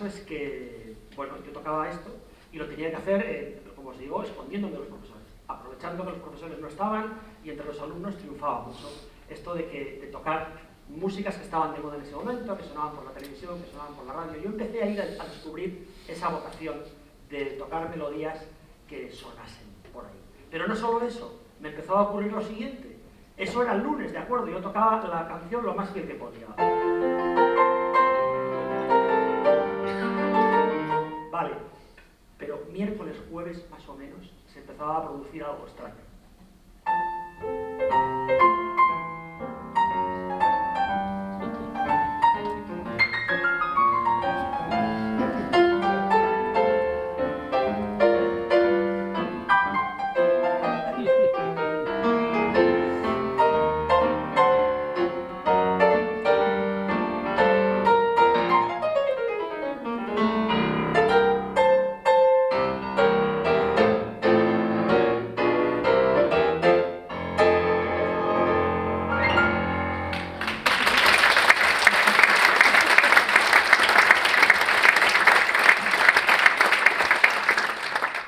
es que, bueno, yo tocaba esto y lo tenía que hacer, como os digo, escondiéndome de los profesores, aprovechando que los profesores no estaban y entre los alumnos triunfaba mucho esto de tocar músicas que estaban de moda en ese momento, que sonaban por la televisión, que sonaban por la radio. Yo empecé a ir a descubrir esa vocación de tocar melodías que sonasen por ahí. Pero no solo eso, me empezaba a ocurrir lo siguiente. Eso era el lunes, ¿de acuerdo? Yo tocaba la canción lo más fiel que podía. Vale, pero miércoles, jueves, más o menos, se empezaba a producir algo extraño.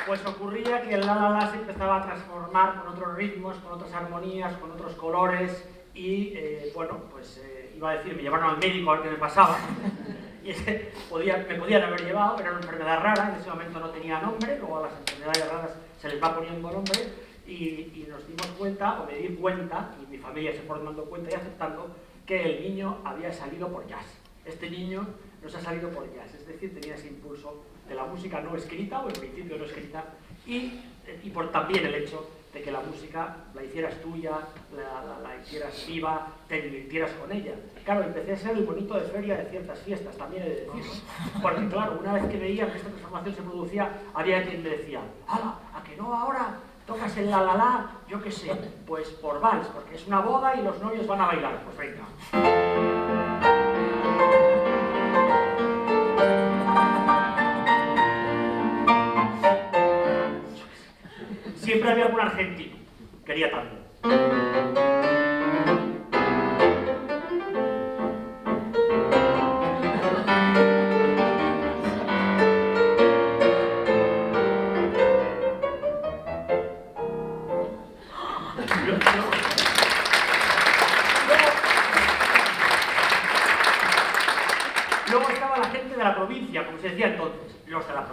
Pues ocurría que el la la la se empezaba a transformar con otros ritmos, con otras armonías, con otros colores y, bueno, pues iba a decir, me llevaron al médico a ver qué me pasaba y me podían haber llevado, era una enfermedad rara, en ese momento no tenía nombre, luego a las enfermedades raras se les va poniendo nombre y nos dimos cuenta, o me di cuenta, y mi familia se fue dando cuenta y aceptando, que el niño había salido por jazz. Este niño nos ha salido por jazz, es decir, tenía ese impulso de la música no escrita, o en principio no escrita, y por también el hecho de que la música la hicieras tuya, la hicieras viva, te divirtieras con ella. Claro, empecé a ser el bonito de feria de ciertas fiestas, también he de decirlo. Porque claro, una vez que veía que esta transformación se producía, había quien me decía, ¡hala! ¿A que no ahora tocas el la la la? Yo qué sé, pues por vals, porque es una boda y los novios van a bailar. Pues venga. Siempre había algún argentino, quería tango. Luego estaba la gente de la provincia, como se decía entonces, los de la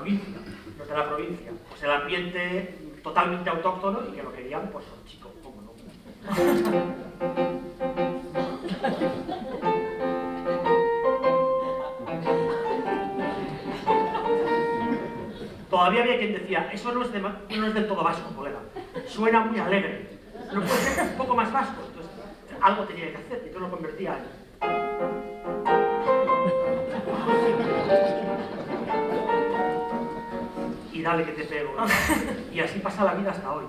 provincia, pues el ambiente totalmente autóctono y que lo querían, pues son chicos, ¿cómo no? Todavía había quien decía, eso no es del todo vasco, colega, suena muy alegre, no puede ser un poco más vasco, entonces algo tenía que hacer y yo lo convertía en... Y dale que te pego. Y así pasa la vida hasta hoy.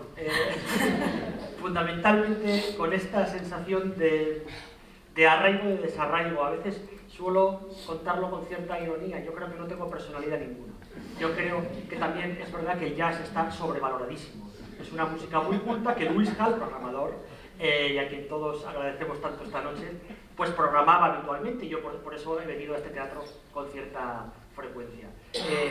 Fundamentalmente con esta sensación de arraigo y de desarraigo. A veces suelo contarlo con cierta ironía. Yo creo que no tengo personalidad ninguna. Yo creo que también es verdad que el jazz está sobrevaloradísimo. Es una música muy culta que Luis Hall, programador, y a quien todos agradecemos tanto esta noche, pues programaba habitualmente y yo por eso he venido a este teatro con cierta frecuencia.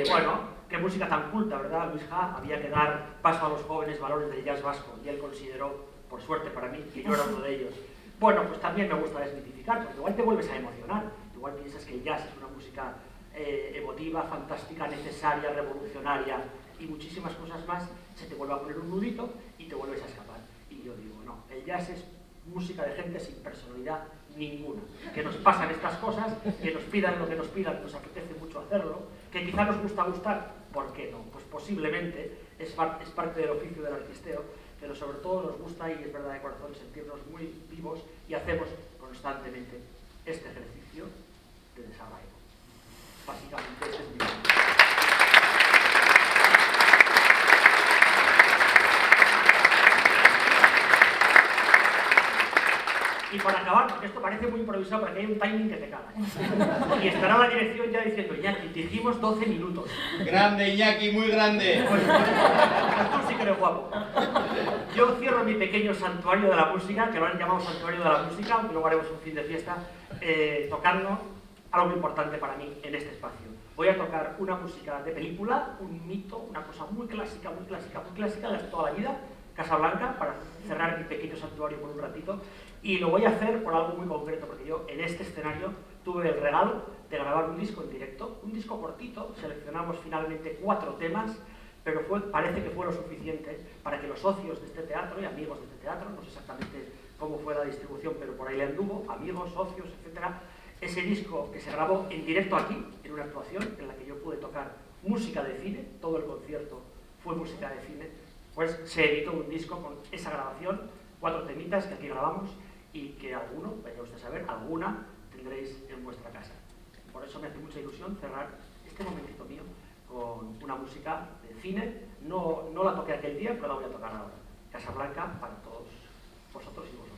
Bueno, qué música tan culta, ¿verdad? Luis Hall había que dar paso a los jóvenes valores del jazz vasco y él consideró, por suerte para mí, que yo era uno de ellos. Bueno, pues también me gusta desmitificar, porque igual te vuelves a emocionar, igual piensas que el jazz es una música emotiva, fantástica, necesaria, revolucionaria y muchísimas cosas más, se te vuelve a poner un nudito y te vuelves a escapar. Y yo digo, no, el jazz es música de gente sin personalidad ninguna. Que nos pasan estas cosas, que nos pidan lo que nos pidan, nos apetece mucho hacerlo, que quizá nos gusta gustar, ¿por qué no? Pues posiblemente es parte del oficio del artisteo, pero sobre todo nos gusta, y es verdad de corazón, sentirnos muy vivos y hacemos constantemente este ejercicio de desarraigo. Básicamente este es mi punto. Y para acabar, porque esto parece muy improvisado, porque hay un timing que te cagas. Y estará la dirección ya diciendo, Iñaki, te dijimos 12 minutos. Grande, Iñaki, muy grande. Pues tú sí que eres guapo. Yo cierro mi pequeño santuario de la música, que lo han llamado santuario de la música, aunque luego haremos un fin de fiesta, tocando algo muy importante para mí en este espacio. Voy a tocar una música de película, un mito, una cosa muy clásica, muy clásica, muy clásica de toda la vida, Casablanca, para cerrar mi pequeño santuario por un ratito, y lo voy a hacer por algo muy concreto, porque yo en este escenario tuve el regalo de grabar un disco en directo, un disco cortito, seleccionamos finalmente 4 temas, pero parece que fue lo suficiente para que los socios de este teatro y amigos de este teatro, no sé exactamente cómo fue la distribución, pero por ahí le anduvo, amigos, socios, etcétera, ese disco que se grabó en directo aquí, en una actuación en la que yo pude tocar música de cine, todo el concierto fue música de cine, pues se editó un disco con esa grabación, 4 temitas que aquí grabamos y que alguno, vaya usted a saber, alguna tendréis en vuestra casa. Por eso me hace mucha ilusión cerrar este momentito mío con una música de cine. No la toqué aquel día, pero la voy a tocar ahora. Casablanca para todos vosotros y vosotros.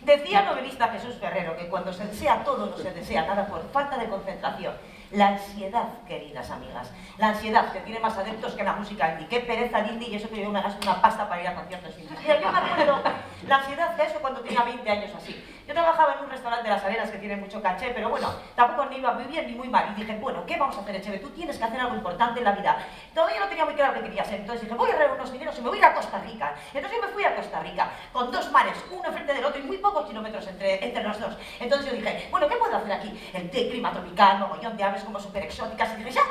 Decía el novelista Jesús Ferrero que cuando se desea todo no se desea nada por falta de concentración. La ansiedad, queridas amigas, la ansiedad que tiene más adeptos que la música indie. Qué pereza el indie y eso que yo me gasto una pasta para ir a conciertos indie. Mira, yo me acuerdo la ansiedad de eso cuando tenía 20 años así. Yo trabajaba en un restaurante de Las Arenas que tiene mucho caché, pero bueno, tampoco ni iba muy bien ni muy mal. Y dije, bueno, ¿qué vamos a hacer, Echeve? Tú tienes que hacer algo importante en la vida. Todavía no tenía muy claro qué quería ser. Entonces dije, voy a ahorrar unos dineros y me voy a ir a Costa Rica. Entonces yo me fui a Costa Rica con 2 mares, uno enfrente del otro y muy pocos kilómetros entre los dos. Entonces yo dije, bueno, ¿qué puedo hacer aquí? El té, clima tropical, mogollón de aves como súper exóticas. Y dije, ya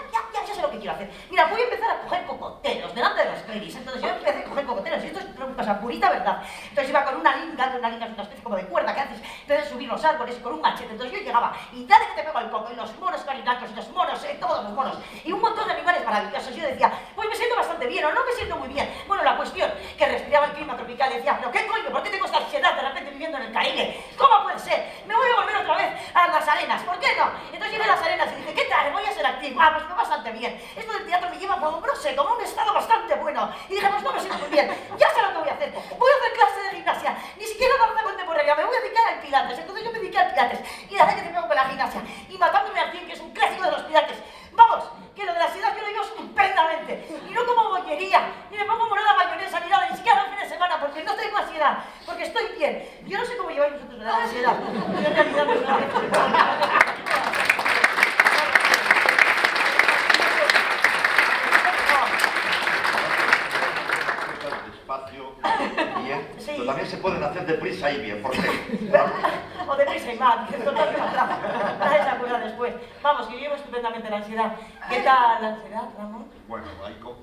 sé lo que quiero hacer. Mira, voy a empezar a coger cocoteros delante de los playlists. Entonces yo empecé a coger cocoteros y esto es cosa purita verdad. Entonces iba con una linga, que una linga es una especie como de cuerda que haces, entonces subir los árboles y con un machete. Entonces yo llegaba y dale que te pego el coco y los monos cariñacos y los monos, todos los monos y un montón de animales maravillosos. Yo decía, pues me siento bastante bien o no me siento muy bien. Bueno, la cuestión que respiraba el clima tropical y decía, pero qué coño, ¿por qué tengo esta ansiedad de repente viviendo en el Caribe? ¿Cómo puede ser? Me voy a volver otra vez a Las Arenas, ¿por qué no? Entonces llegué a Las Arenas y dije, ¿qué tal? Voy a ser activo. Ah, pues fue bastante bien. Esto del teatro me lleva como, no sé, como un estado bastante bueno. Y dije, pues no me siento muy bien. Ya sé lo que voy a hacer. Voy a hacer clase de gimnasia. Ni siquiera danza contemporánea. Me voy a dedicar al pilates. Entonces yo me dediqué al pilates. Y la que te pego con la gimnasia. Y matándome al 100, que es un clásico de los pilates. Vamos, que lo de la ansiedad yo lo digo estupendamente. Y no como bollería. Ni me pongo morada mayonesa ni nada. Ni siquiera los fines de semana. Porque no tengo ansiedad. Porque estoy bien. Yo no sé cómo lleváis vosotros la ansiedad. Yo en realidad no sé. Despacio, bien, Sí. también se pueden hacer deprisa y bien, ¿por qué? O deprisa y mal, que total que atrás. Esa cosa después. Vamos, que yo llevo estupendamente la ansiedad. ¿Qué tal la ansiedad, Ramón? Bueno,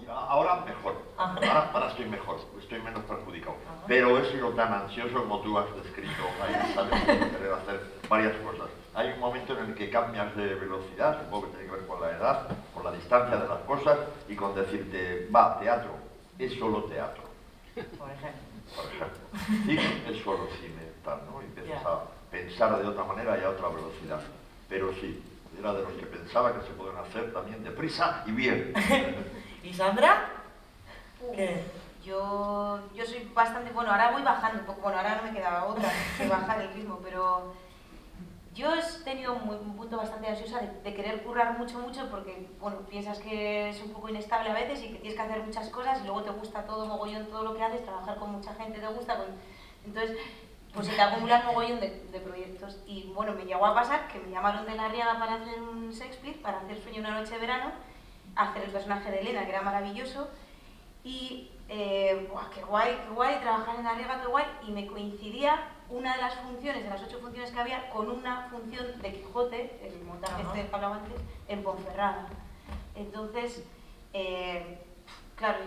ahora mejor. Ahora estoy mejor, estoy menos perjudicado. Pero he sido tan ansioso como tú has descrito. Ahí sabes querer hacer varias cosas. Hay un momento en el que cambias de velocidad, supongo que tiene que ver con la edad, con la distancia de las cosas y con decirte, va, teatro, es solo teatro. Por ejemplo. Por ejemplo. Cine es solo cine, tal, ¿no? Y empiezas a pensar de otra manera y a otra velocidad. Pero sí, era de los que pensaba que se pueden hacer también deprisa y bien. ¿Y Sandra? ¿Qué? Yo soy bastante, bueno, ahora voy bajando un poco, bueno, ahora no me quedaba otra que bajar el ritmo, pero yo he tenido un punto bastante ansiosa de querer currar mucho porque, bueno, piensas que es un poco inestable a veces y que tienes que hacer muchas cosas y luego te gusta todo mogollón, todo lo que haces, trabajar con mucha gente te gusta, entonces pues se te acumula un mogollón de proyectos y bueno, me llegó a pasar que me llamaron de Larriaga para hacer un Shakespeare, para hacer Sueño una noche de verano, hacer el personaje de Elena, que era maravilloso y qué guay, trabajar en Larriaga, qué guay, y me coincidía una de las funciones, de las 8 funciones que había, con una función de Quijote, el montaje este que hablaba antes, en Ponferrada. Entonces, claro,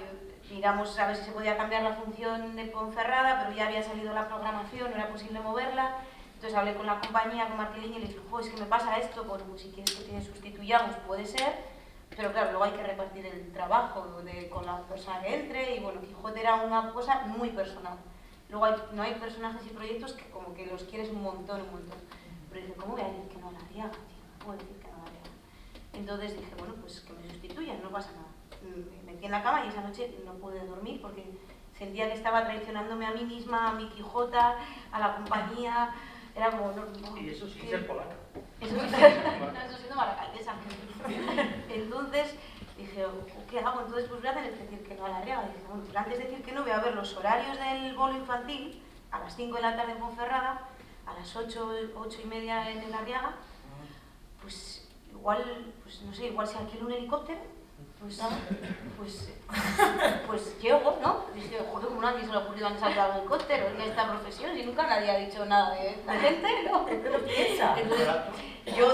miramos a ver si se podía cambiar la función de Ponferrada, pero ya había salido la programación, no era posible moverla. Entonces hablé con la compañía, con Marqueliña, y le dije, es que me pasa esto, bueno, pues si quieres que te sustituyamos puede ser, pero claro, luego hay que repartir el trabajo con la persona que entre, y bueno, Quijote era una cosa muy personal. Luego no hay personajes y proyectos que como que los quieres un montón. Pero dije, ¿cómo voy a decir que no a Larriaga, tío? No puedo decir que no a Larriaga. Entonces dije, bueno, pues que me sustituyan, no pasa nada. Me metí en la cama y esa noche no pude dormir porque sentía que estaba traicionándome a mí misma, a mi Quijota, a la compañía. Era como... Y eso sin ser polaca. Eso siendo maracaldesa. Entonces dije, ¿qué hago? Entonces pues voy a tener que decir que no a Larriaga. Dije, bueno, pues antes de decir que no, voy a ver los horarios del bolo infantil a las 5 de la tarde en Ponferrada, a las 8:30 en Larriaga. Pues igual, pues no sé, igual se alquila un helicóptero, pues llego, ¿no? Dije, joder, como nadie se le ha ocurrido antes alquilar un helicóptero en esta profesión y nunca nadie ha dicho nada de la gente, ¿no? ¿Qué lo piensa? Entonces, yo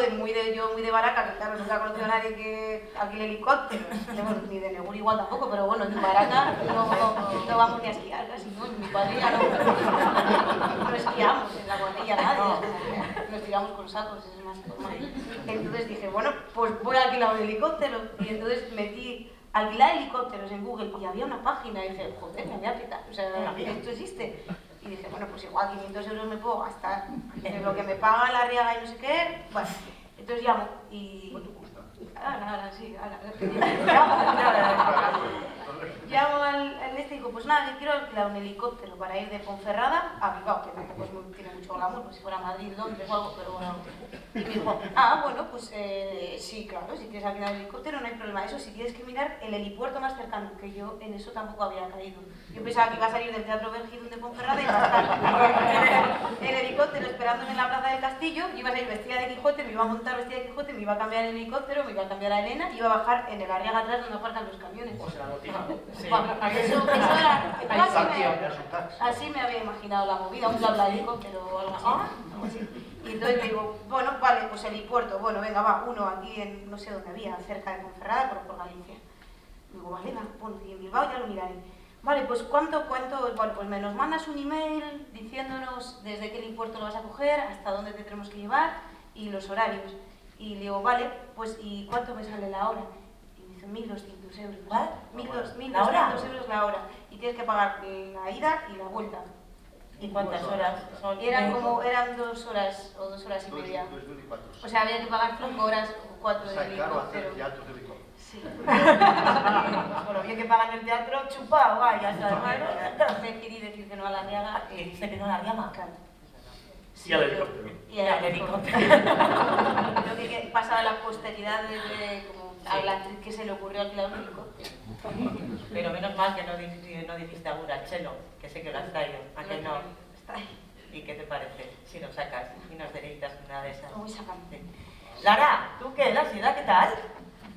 muy de Baraca, que claro, nunca he conocido a nadie que alquile helicópteros, bueno, ni de Negur igual tampoco, pero bueno, en Baraca no vamos ni a esquiar casi, ¿no? En mi cuadrilla no esquiamos en la cuadrilla nadie, nos tiramos con sacos, es más normal. Entonces dije, bueno, pues voy a alquilar un helicóptero, y entonces metí alquilar helicópteros en Google y había una página y dije, joder, me voy a pitar, o sea, esto existe. Y dije, bueno, pues igual 500 euros me puedo gastar en lo que me paga Larriaga y no sé qué. Bueno, entonces llamo y... ¿Cuánto cuesta? Llamo al este y digo, pues nada, yo quiero alquilar un helicóptero para ir de Ponferrada a Bilbao, que tampoco tiene mucho glamour, pues si fuera Madrid, Londres o algo, pero bueno. Y me dijo, bueno, pues sí, claro, si quieres alquilar el helicóptero no hay problema. Eso, si tienes que mirar el helipuerto más cercano, que yo en eso tampoco había caído. Yo pensaba que iba a salir del Teatro Vergidun de Ponferrada y iba a estar el helicóptero esperándome en la Plaza del Castillo, yo iba a salir vestida de Quijote, me iba a montar vestida de Quijote, me iba a cambiar el helicóptero, me iba a cambiar a Elena y iba a bajar en el Arriaga atrás donde aparcan los camiones. O sea, lo típico. Sí. Eso era, así me había imaginado la movida, un helicóptero o algo así. Y entonces le digo, bueno, vale, pues helipuerto, bueno, venga, va, uno aquí en, no sé dónde había, cerca de Ponferrada, por Galicia. Digo, vale, va, bueno, y en Bilbao ya lo miraré. Vale, pues ¿cuánto? Bueno, pues me nos mandas un email diciéndonos desde qué helipuerto lo vas a coger, hasta dónde te tenemos que llevar y los horarios. Y le digo, vale, pues ¿y cuánto me sale la hora? Y me dice, 1.200 euros. ¿What? 1.200 euros la hora. Y tienes que pagar la ida y la vuelta. ¿Y cuántas horas son? Eran 2 horas o 2 horas y media. O sea, había que pagar 5 horas o 4 de helicóptero. Sí. Bueno, bien que pagan el teatro, chupado, ya está. Decidí decir que no a Larriaga. Y dice que no a Larriaga. Claro. Sí, al helicóptero. Y al helicóptero. Lo que pasaba en la posteridad de como a la actriz que se le ocurrió alquilar un helicóptero. Pero menos mal que no dijiste aún al Chelo, que sé que lo has traído. ¿A que no? Está ahí. ¿Y qué te parece? Si nos sacas y nos deleitas con una de esas. Muy sacante. Lara, ¿tú qué? ¿La ansiedad qué tal?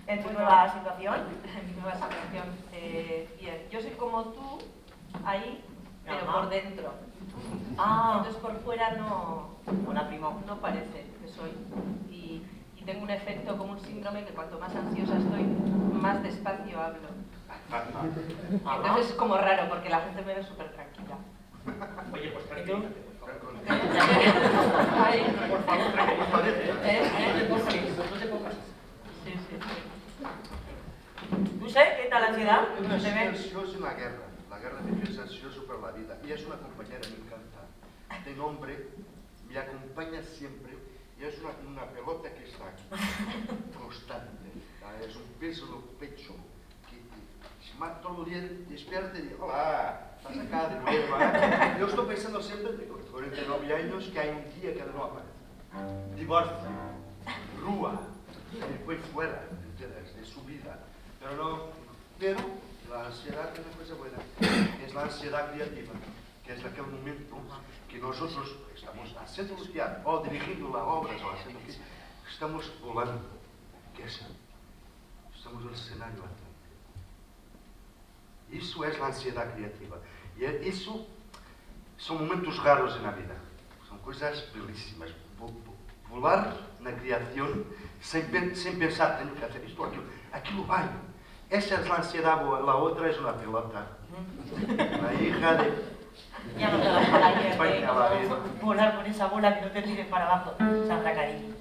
¿En tu nueva situación? En mi nueva situación. Bien, yo soy como tú, ahí, pero Ajá. por dentro. Entonces por fuera no parece que soy. Y tengo un efecto como un síndrome que cuanto más ansiosa estoy, más despacio hablo. Entonces es como raro porque la gente me ve súper tranquila. Oye, pues tranquilízate, por favor. Por favor, tranquilízate. No te pongas. Sí. ¿Usted qué tal la ansiedad? No se ve. Yo es una guerra. La guerra me hace ansioso por la vida. Y es una compañera, me encanta. De nombre, me acompaña siempre. Y es una pelota que está aquí, constante. Es un peso en el pecho. Todo el día despierta y digo, hola, estás acá de nuevo. Yo estoy pensando siempre, con 49 años, que hay un día que no aparece. Divorcio, rúa, y fue fuera de su vida. Pero la ansiedad es una cosa buena, es la ansiedad creativa, que es aquel momento que nosotros estamos haciendo el teatro, o dirigiendo las obras, o haciendo que estamos volando, que es, estamos en el escenario atrás. Isso é a ansiedade criativa. E isso são momentos raros na vida. São coisas belíssimas. Volar na criação sem pensar, tenho que fazer isto ou aquilo. Aquilo vai. Essa é a ansiedade boa. A outra é uma pelota. Una hija de... Ya no te das para aire, volar con esa bola que no te tires para abajo. Sandra, cariño.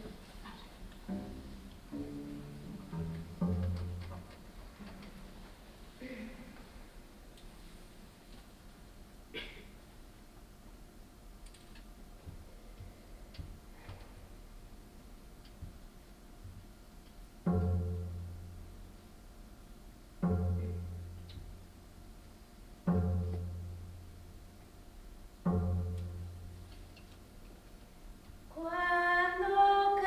Cuando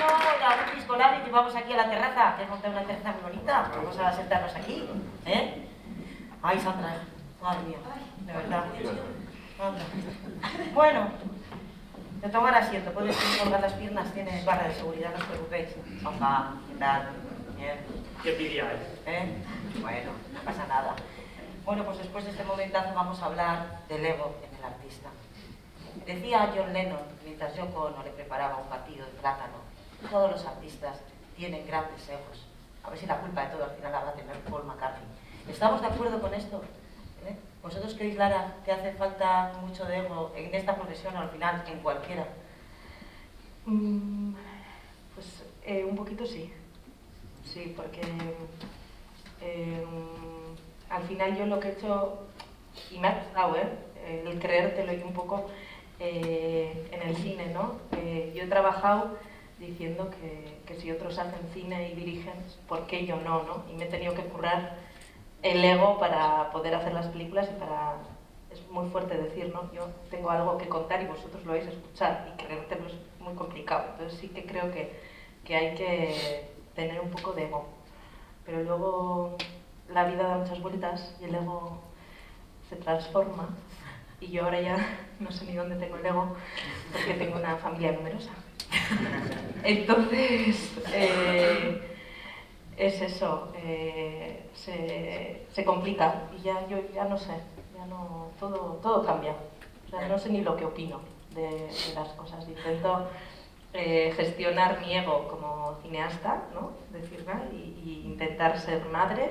la Urtis Colari, que vamos aquí a la terraza, que he montado una terraza muy bonita. Vamos a sentarnos aquí, ¿eh? Ay, Sandra, madre mía, de verdad. Anda. Bueno, de tomar asiento, puedes colgar las piernas, tienes barra de seguridad, no os preocupéis. Papá, ¿qué tal? Bien. Qué envidia, ¿Eh? Bueno, no pasa nada. Bueno, pues después de este momentazo vamos a hablar del ego en el artista. Decía John Lennon, mientras Yoko Ono le preparaba un batido de plátano, todos los artistas tienen grandes egos. A ver si la culpa de todo al final la va a tener Paul McCartney. ¿Estamos de acuerdo con esto? ¿Eh? ¿Vosotros creéis, Lara, que hace falta mucho de ego en esta profesión o al final en cualquiera? Pues un poquito sí. Sí, porque al final yo lo que he hecho, y me ha gustado, el creértelo y un poco en el cine, ¿no? Yo he trabajado diciendo que si otros hacen cine y dirigen, ¿por qué yo no, no? Y me he tenido que currar el ego para poder hacer las películas y para... Es muy fuerte decir, ¿no? Yo tengo algo que contar y vosotros lo vais a escuchar y creértelo es muy complicado. Entonces sí que creo que hay que tener un poco de ego. Pero luego la vida da muchas vueltas y el ego se transforma. Y yo ahora ya no sé ni dónde tengo el ego porque tengo una familia numerosa. Entonces, es eso, se complica y ya yo ya no sé, ya no, todo cambia. O sea, no sé ni lo que opino de las cosas. Intento gestionar mi ego como cineasta, ¿no? Decirme, y intentar ser madre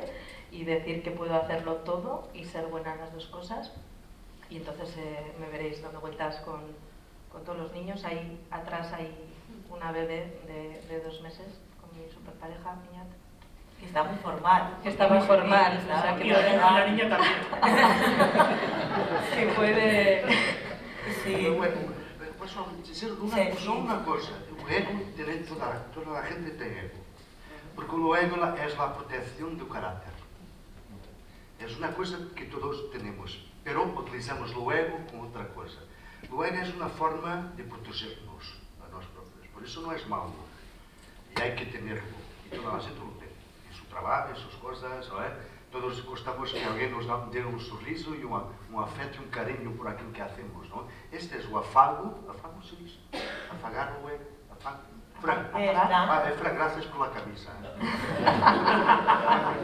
y decir que puedo hacerlo todo y ser buena en las dos cosas. Y entonces me veréis dando vueltas con todos los niños. Ahí atrás hay una bebé de 2 meses con mi superpareja, Miñat. Que está muy formal. Que está muy formal. Sí, o sea, que y la niña también. que puede... Sí. Bueno, posso dizer só uma coisa. O ego, toda a gente tem ego. Porque o ego é a proteção do caráter. É uma coisa que todos temos. Pero utilizamos o ego com outra coisa. O ego é uma forma de proteger-nos a nós próprios. Por isso não é malo. E há que tenerlo. E toda a gente lo tem. Em seu trabalho, em suas coisas, não é? Todos gostamos que alguém nos dê um sorriso e um afeto e um carinho por aquilo que hacemos, não? Este é o afago, se diz? Afagar o ego. Gracias por la camisa.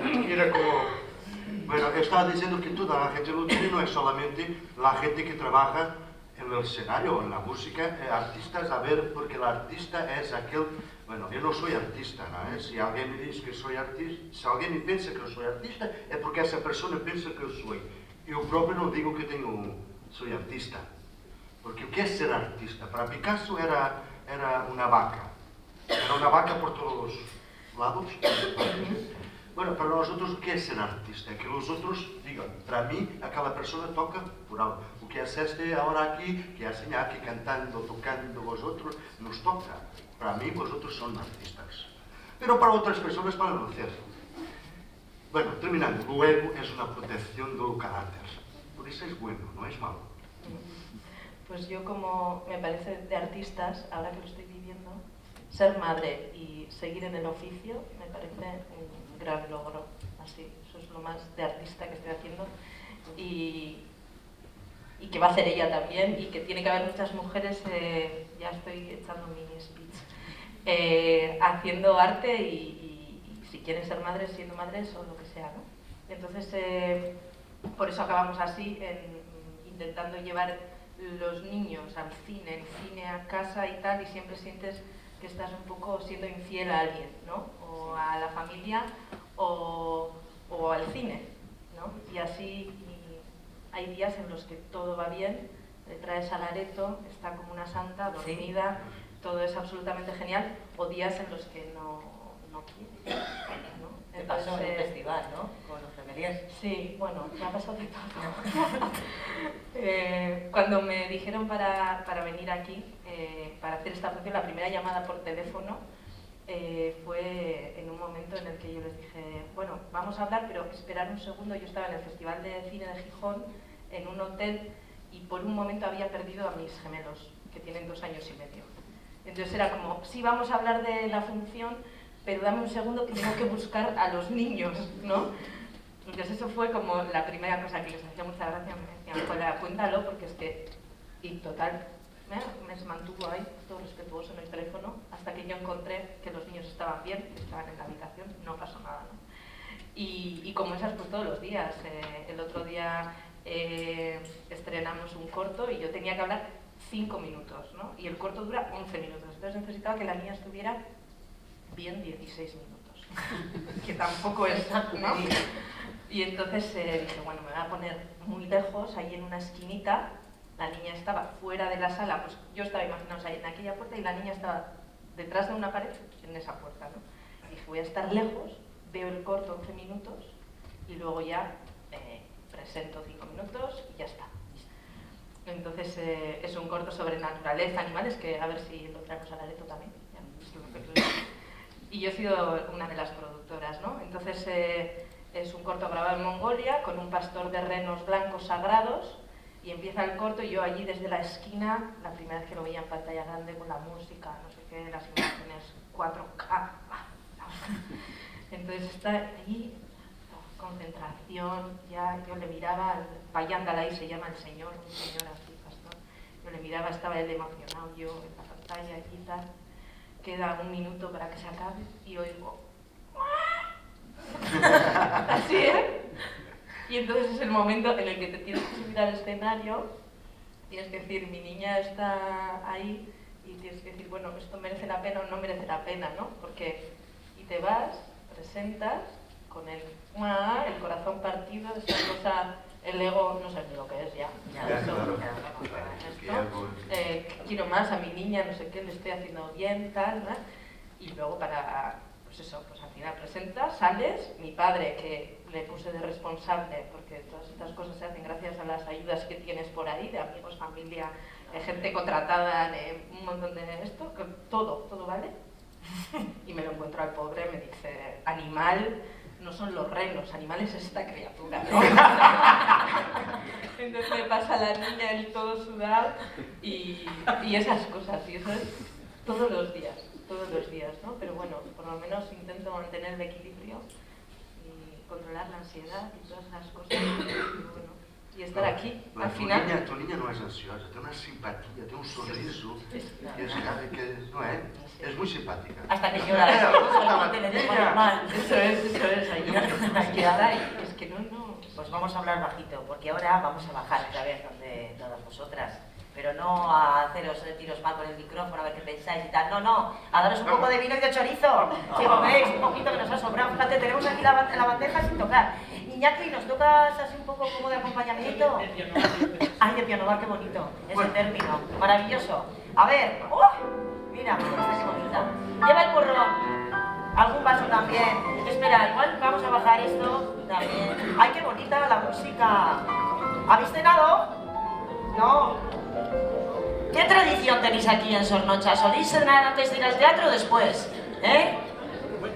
Mira como... Bueno, estaba diciendo que toda la gente lo tiene, no es solamente la gente que trabaja en el escenario o en la música, artistas, a ver, porque el artista es aquel... Bueno, yo no soy artista, ¿no? Si alguien me dice que soy artista, si alguien me piensa que yo soy artista, es porque esa persona piensa que yo soy. Yo propio no digo que soy artista, porque ¿qué es ser artista? Para Picasso era una vaca. Era una vaca por todos los lados. Bueno, para nosotros, ¿qué es ser artista? Que los otros digan, para mí, aquella persona toca por algo. O que es ahora aquí, que hacen aquí cantando, tocando vosotros, nos toca. Para mí, vosotros son artistas. Pero para otras personas van a hacer. Bueno, terminando, luego es una protección del carácter. Por eso es bueno, no es malo. Pues yo, como me parece de artistas, ahora que lo estoy viviendo, ser madre y seguir en el oficio me parece un gran logro. Así, eso es lo más de artista que estoy haciendo y que va a hacer ella también, y que tiene que haber muchas mujeres, ya estoy echando mi speech, haciendo arte y si quieren ser madres, siendo madres o lo que sea, ¿no? Entonces, por eso acabamos así, intentando llevar los niños al cine, el cine a casa y tal, y siempre sientes que estás un poco siendo infiel a alguien, ¿no? O a la familia o al cine, ¿no? Y así hay días en los que todo va bien, le traes al areto, está como una santa, dormida, todo es absolutamente genial, o días en los que no quiere, ¿no? Te pasó en el festival, ¿no? Con los gemeliers. Sí, bueno, me ha pasado de todo. Cuando me dijeron para venir aquí, para hacer esta función, la primera llamada por teléfono fue en un momento en el que yo les dije, bueno, vamos a hablar, pero esperar un segundo. Yo estaba en el Festival de Cine de Gijón, en un hotel, y por un momento había perdido a mis gemelos, que tienen 2 años y medio. Entonces era como, sí, vamos a hablar de la función, pero dame un segundo que tengo que buscar a los niños, ¿no? Entonces eso fue como la primera cosa que les hacía mucha gracia, me decían, joder, cuéntalo, porque es que, y total, me mantuvo ahí, todo respetuoso en el teléfono, hasta que yo encontré que los niños estaban bien, que estaban en la habitación, no pasó nada, ¿no? Y como esas, pues todos los días. El otro día estrenamos un corto y yo tenía que hablar 5 minutos, ¿no? Y el corto dura 11 minutos, entonces necesitaba que la niña estuviera bien 16 minutos, que tampoco es, ¿no? Y entonces dije, bueno, me voy a poner muy lejos, ahí en una esquinita. La niña estaba fuera de la sala, pues yo estaba imaginaos ahí en aquella puerta y la niña estaba detrás de una pared en esa puerta, ¿no? Dije, voy a estar lejos, veo el corto 11 minutos y luego ya presento 5 minutos y ya está. Entonces es un corto sobre naturaleza, animales, que a ver si lo traemos a Loreto también. Y yo he sido una de las productoras, ¿no? Entonces es un corto grabado en Mongolia con un pastor de renos blancos sagrados. Y empieza el corto y yo allí desde la esquina, la primera vez que lo veía en pantalla grande con la música, no sé qué, las imágenes 4K. Entonces está allí, concentración, ya yo le miraba, Payandalai se llama el señor, un señor así, pastor. Yo le miraba, estaba él emocionado, yo en la pantalla allí y tal. Queda un minuto para que se acabe y oigo... Así, ¿eh? Y entonces es el momento en el que te tienes que subir al escenario, tienes que decir, mi niña está ahí, y tienes que decir, bueno, esto merece la pena o no merece la pena, ¿no? Porque, y te vas, presentas, con el corazón partido, esa cosa, el ego, no sé ni lo que es ya. Quiero más a mi niña, no sé qué, le estoy haciendo bien, tal, ¿no? Y luego para, pues eso, pues al final presentas, sales, mi padre, que le puse de responsable, porque todas estas cosas se hacen gracias a las ayudas que tienes por ahí, de amigos, familia, de gente contratada, de un montón de esto, que todo vale. Y me lo encuentro al pobre, me dice, animal no son los renos, animal es esta criatura, ¿no? Entonces me pasa la niña, él todo sudado, y esas cosas, y eso es todos los días, ¿no? Pero bueno, por lo menos intento mantener el equilibrio y controlar la ansiedad y todas esas cosas, y bueno, y estar aquí, al final. Tu niña no es ansiosa, tiene una simpatía, tiene un sorriso, es muy simpática. Hasta que llora, eso es, ahí ansiedad, y es que no. Pues vamos a hablar bajito, porque ahora vamos a bajar otra vez donde todas vosotras. Pero no a haceros tiros mal con el micrófono, a ver qué pensáis y tal. No, a daros un poco de vino y de chorizo. Si coméis un poquito que nos ha sobrado. Fíjate, tenemos aquí la bandeja sin tocar. Iñaki, ¿nos tocas así un poco como de acompañamiento? Ay, de piano bar, qué bonito. Ese término, maravilloso. A ver, mira, esta qué bonita. Lleva el porrón. Algún vaso también. Espera, igual vamos a bajar esto también. Ay, qué bonita la música. ¿Habéis cenado? No. ¿Qué tradición tenéis aquí en Sornocha? ¿Soléis cenar antes de ir al teatro o después?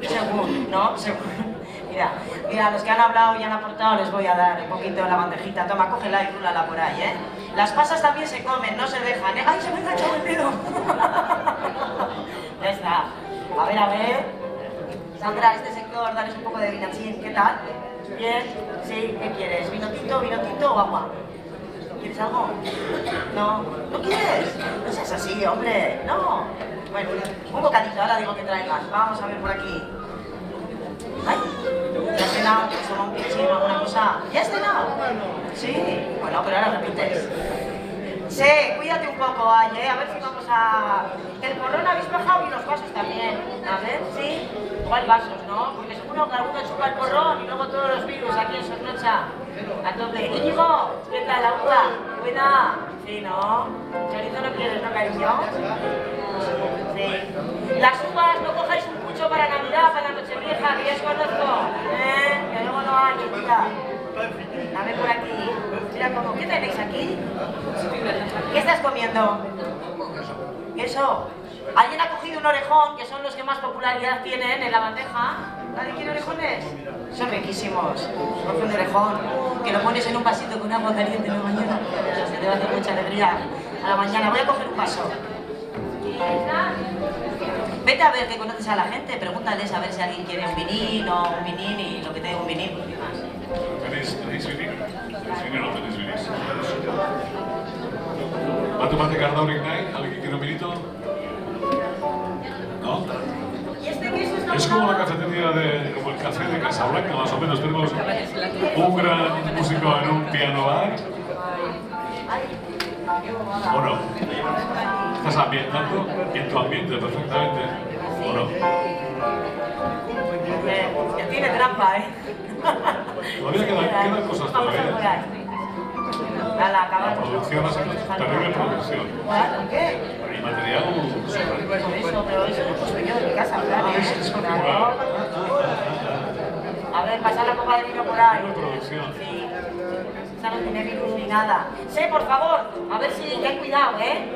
Según, ¿no? Según. Mira, los que han hablado y han aportado les voy a dar un poquito de la bandejita. Toma, cógela y rúlala por ahí, ¿eh? Las pasas también se comen, no se dejan, ¿eh? ¡Ay, se me ha enganchado el dedo! Ya está. A ver. Sandra, este sector, dales un poco de vinachín, ¿qué tal? ¿Bien? ¿Sí? ¿Qué quieres? ¿Vino tinto o agua? ¿Quieres algo? No. ¿No quieres? No seas así, hombre. No. Bueno, un bocadito, ahora digo que traigas. Vamos a ver por aquí. Ay, ¿ya has cenado? ¿Te has tomado un pichín o alguna cosa? ¿Ya has cenado? Sí. Bueno, pero ahora repites. Sí, cuídate un poco, a ver si vamos a... El porrón habéis bajado y los vasos también. A ver, sí. Igual vasos, ¿no? Porque seguro que alguno chupa el porrón y luego todos los virus aquí en Sornocha. A tope. Íñigo, ¿qué tal la uva? Buena. Sí, ¿no? Chorizo no quieres, ¿no, cariño? Sí. Las uvas no cojáis un pucho para Navidad, para la Nochevieja, que ya os conozco. Que luego no hay, tía. A ver por aquí. Mira cómo. ¿Qué tenéis aquí? ¿Qué estás comiendo? ¿Eso? ¿Alguien ha cogido un orejón, que son los que más popularidad tienen en la bandeja? ¿Nadie quiere orejones? Son riquísimos. Coge un orejón, que lo pones en un vasito con agua caliente en la mañana. Se te va a hacer mucha alegría a la mañana. Voy a coger un vaso. Vete a ver que conoces a la gente, pregúntales a ver si alguien quiere un vinín o un vinín y lo que te dé un vinín, pues, ¿qué más? ¿Tenéis vinilo? ¿Tenéis vinilo o no tenéis vinilo? ¿Va a tomarte Cardauric Night? ¿Alguien que quiere un vinito? ¿No? Es como la cafetería como el café de Casablanca, más o menos. Tenemos un gran músico en un piano bar. ¿O no? Estás ambientando en tu ambiente perfectamente. ¿O no? Tiene trampa, ¿eh? Todavía quedan cosas todavía. La producción ha sido terrible producción. ¿Qué? Y material Pero eso no soy yo de mi casa, claro. A ver, pasar la copa de vino por ahí. Sí. Esa no tiene virus ni nada. Sí, por favor, a ver si ten cuidado, ¿eh?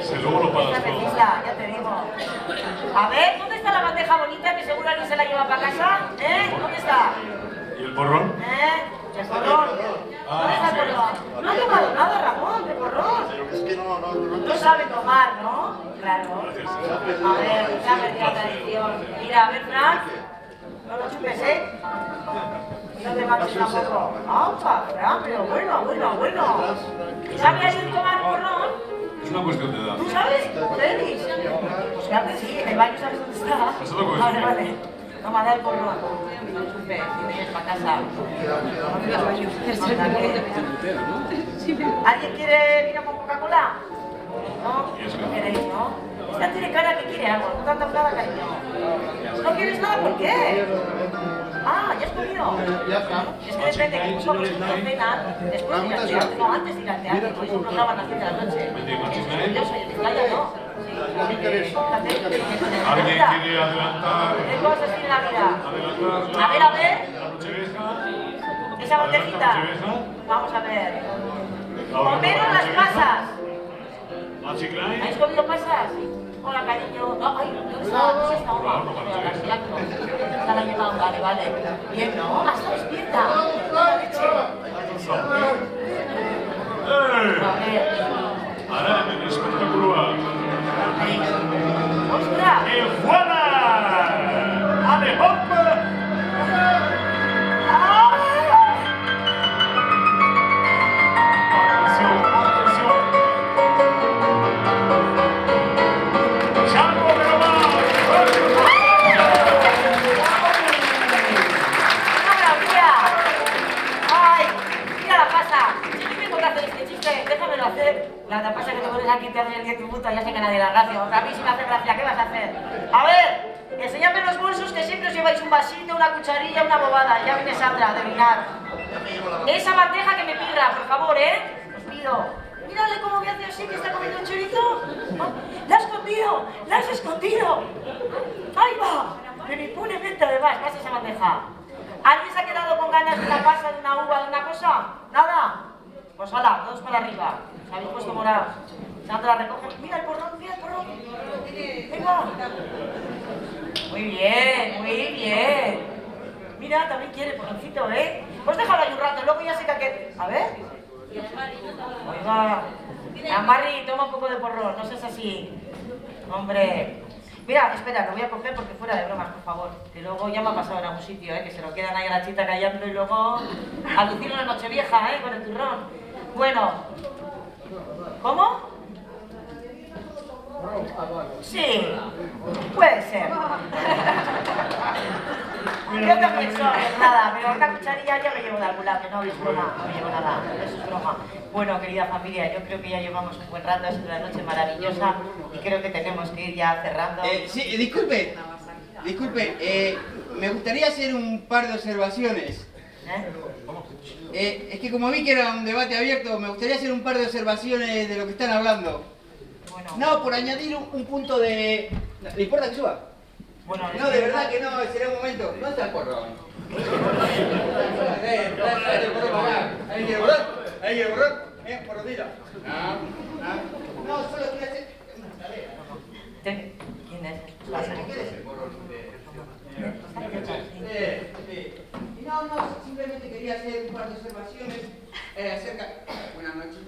Si luego lo pagas todo. Ya te digo. A ver, ¿dónde está la bandeja bonita que seguro alguien se la lleva para casa? ¿Dónde está? ¿Y el porrón? El porrón. ¿Dónde está el porrón? No ha tomado nada, Ramón, de porrón. Es que No sabe tomar, ¿no? Claro. A ver, ya perdí la tradición. Mira, a ver, Frank. No lo chupes, ¿eh? No te mates tampoco. ¡Opa! Frank, pero bueno. ¿Sabe alguien tomar porrón? Es una cuestión de edad. ¿Tú sabes? ¿Denis? Pues claro que sí, en el baño sabes dónde está. Vale. Toma, da el porrón. No lo chupes, si vienes para casa. ¿Alguien quiere vino con Coca-Cola? ¿No? ¿No queréis, no? Esta tiene cara que quiere algo, no tanta nada, cariño. ¿No quieres nada? ¿Por qué? Ah, ¿ya has comido? Es que depende, que mucho por ejemplo cena, después de ir al teatro, no, antes de ir al teatro, porque es un programa a las 7 de la noche. Yo soy de Vizcaya, ¿no? ¿Alguien quiere adelantar? ¿Qué cosas tiene la vida? A ver. La noche vieja. Esa botellita. Vamos a ver. Comeros las pasas. ¿La chiclay? ¿Habéis comido pasas? Hola, cariño. No, ay, ¿dónde está? No está una. Esta la ha llevado, vale. Bien, ¿no? ¡Hasta despierta! ¡La leche! A ver. Ara hemen espektakulua. ¡Ostras! ¡Y fuera! ¡Ale, hop! La pasa que te pones aquí y te haces el día tu puta, ya sé que nadie la gracia. A mí si me hace gracia, ¿qué vas a hacer? A ver, enseñadme los bolsos que siempre os lleváis un vasito, una cucharilla, una bobada. Ya viene Sandra, de adivinar. Esa bandeja que me pirra, por favor, Os pido. Mírale cómo me hace así, que está comiendo un chorizo. ¡La has escondido! ¡La has escondido! ¡Ahí va! Pero impunemente además, pasa esa bandeja. ¿Alguien se ha quedado con ganas de una pasa, de una uva, de una cosa? ¿Nada? Pues hala, todos para arriba. Os habéis puesto morados. Sandra, recoge. Mira el porrón, Venga. Muy bien. Mira, también quiere porroncito, Pues déjalo ahí un rato, luego ya se caque. A ver. Oiga. Amarri, toma un poco de porrón, no seas así. Hombre. Mira, espera, lo voy a coger porque fuera de bromas, por favor. Que luego ya me ha pasado en algún sitio, que se lo quedan ahí a la chita callando y luego alucino la noche vieja, con el turrón. Bueno. ¿Cómo? Sí, puede ser. Yo también soy, nada, pero una cucharilla ya me llevo de algún lado, que no es broma, no me llevo nada, eso es broma. Bueno, querida familia, yo creo que ya llevamos un buen rato, es una noche maravillosa y creo que tenemos que ir ya cerrando. Sí, disculpe, me gustaría hacer un par de observaciones. Es que como vi que era un debate abierto, me gustaría hacer un par de observaciones de lo que están hablando. Bueno. No, por añadir un punto de... ¿Le importa que suba? Bueno, no, de verdad que no, será un momento. ¿Dónde está el porrón? Ahí el borrón. Ahí el borrón. Porrondito. No, solo quería hacer una tarea. ¿Quién es? ¿Qué es el porrón? No, simplemente quería hacer un par de observaciones acerca... Buenas noches.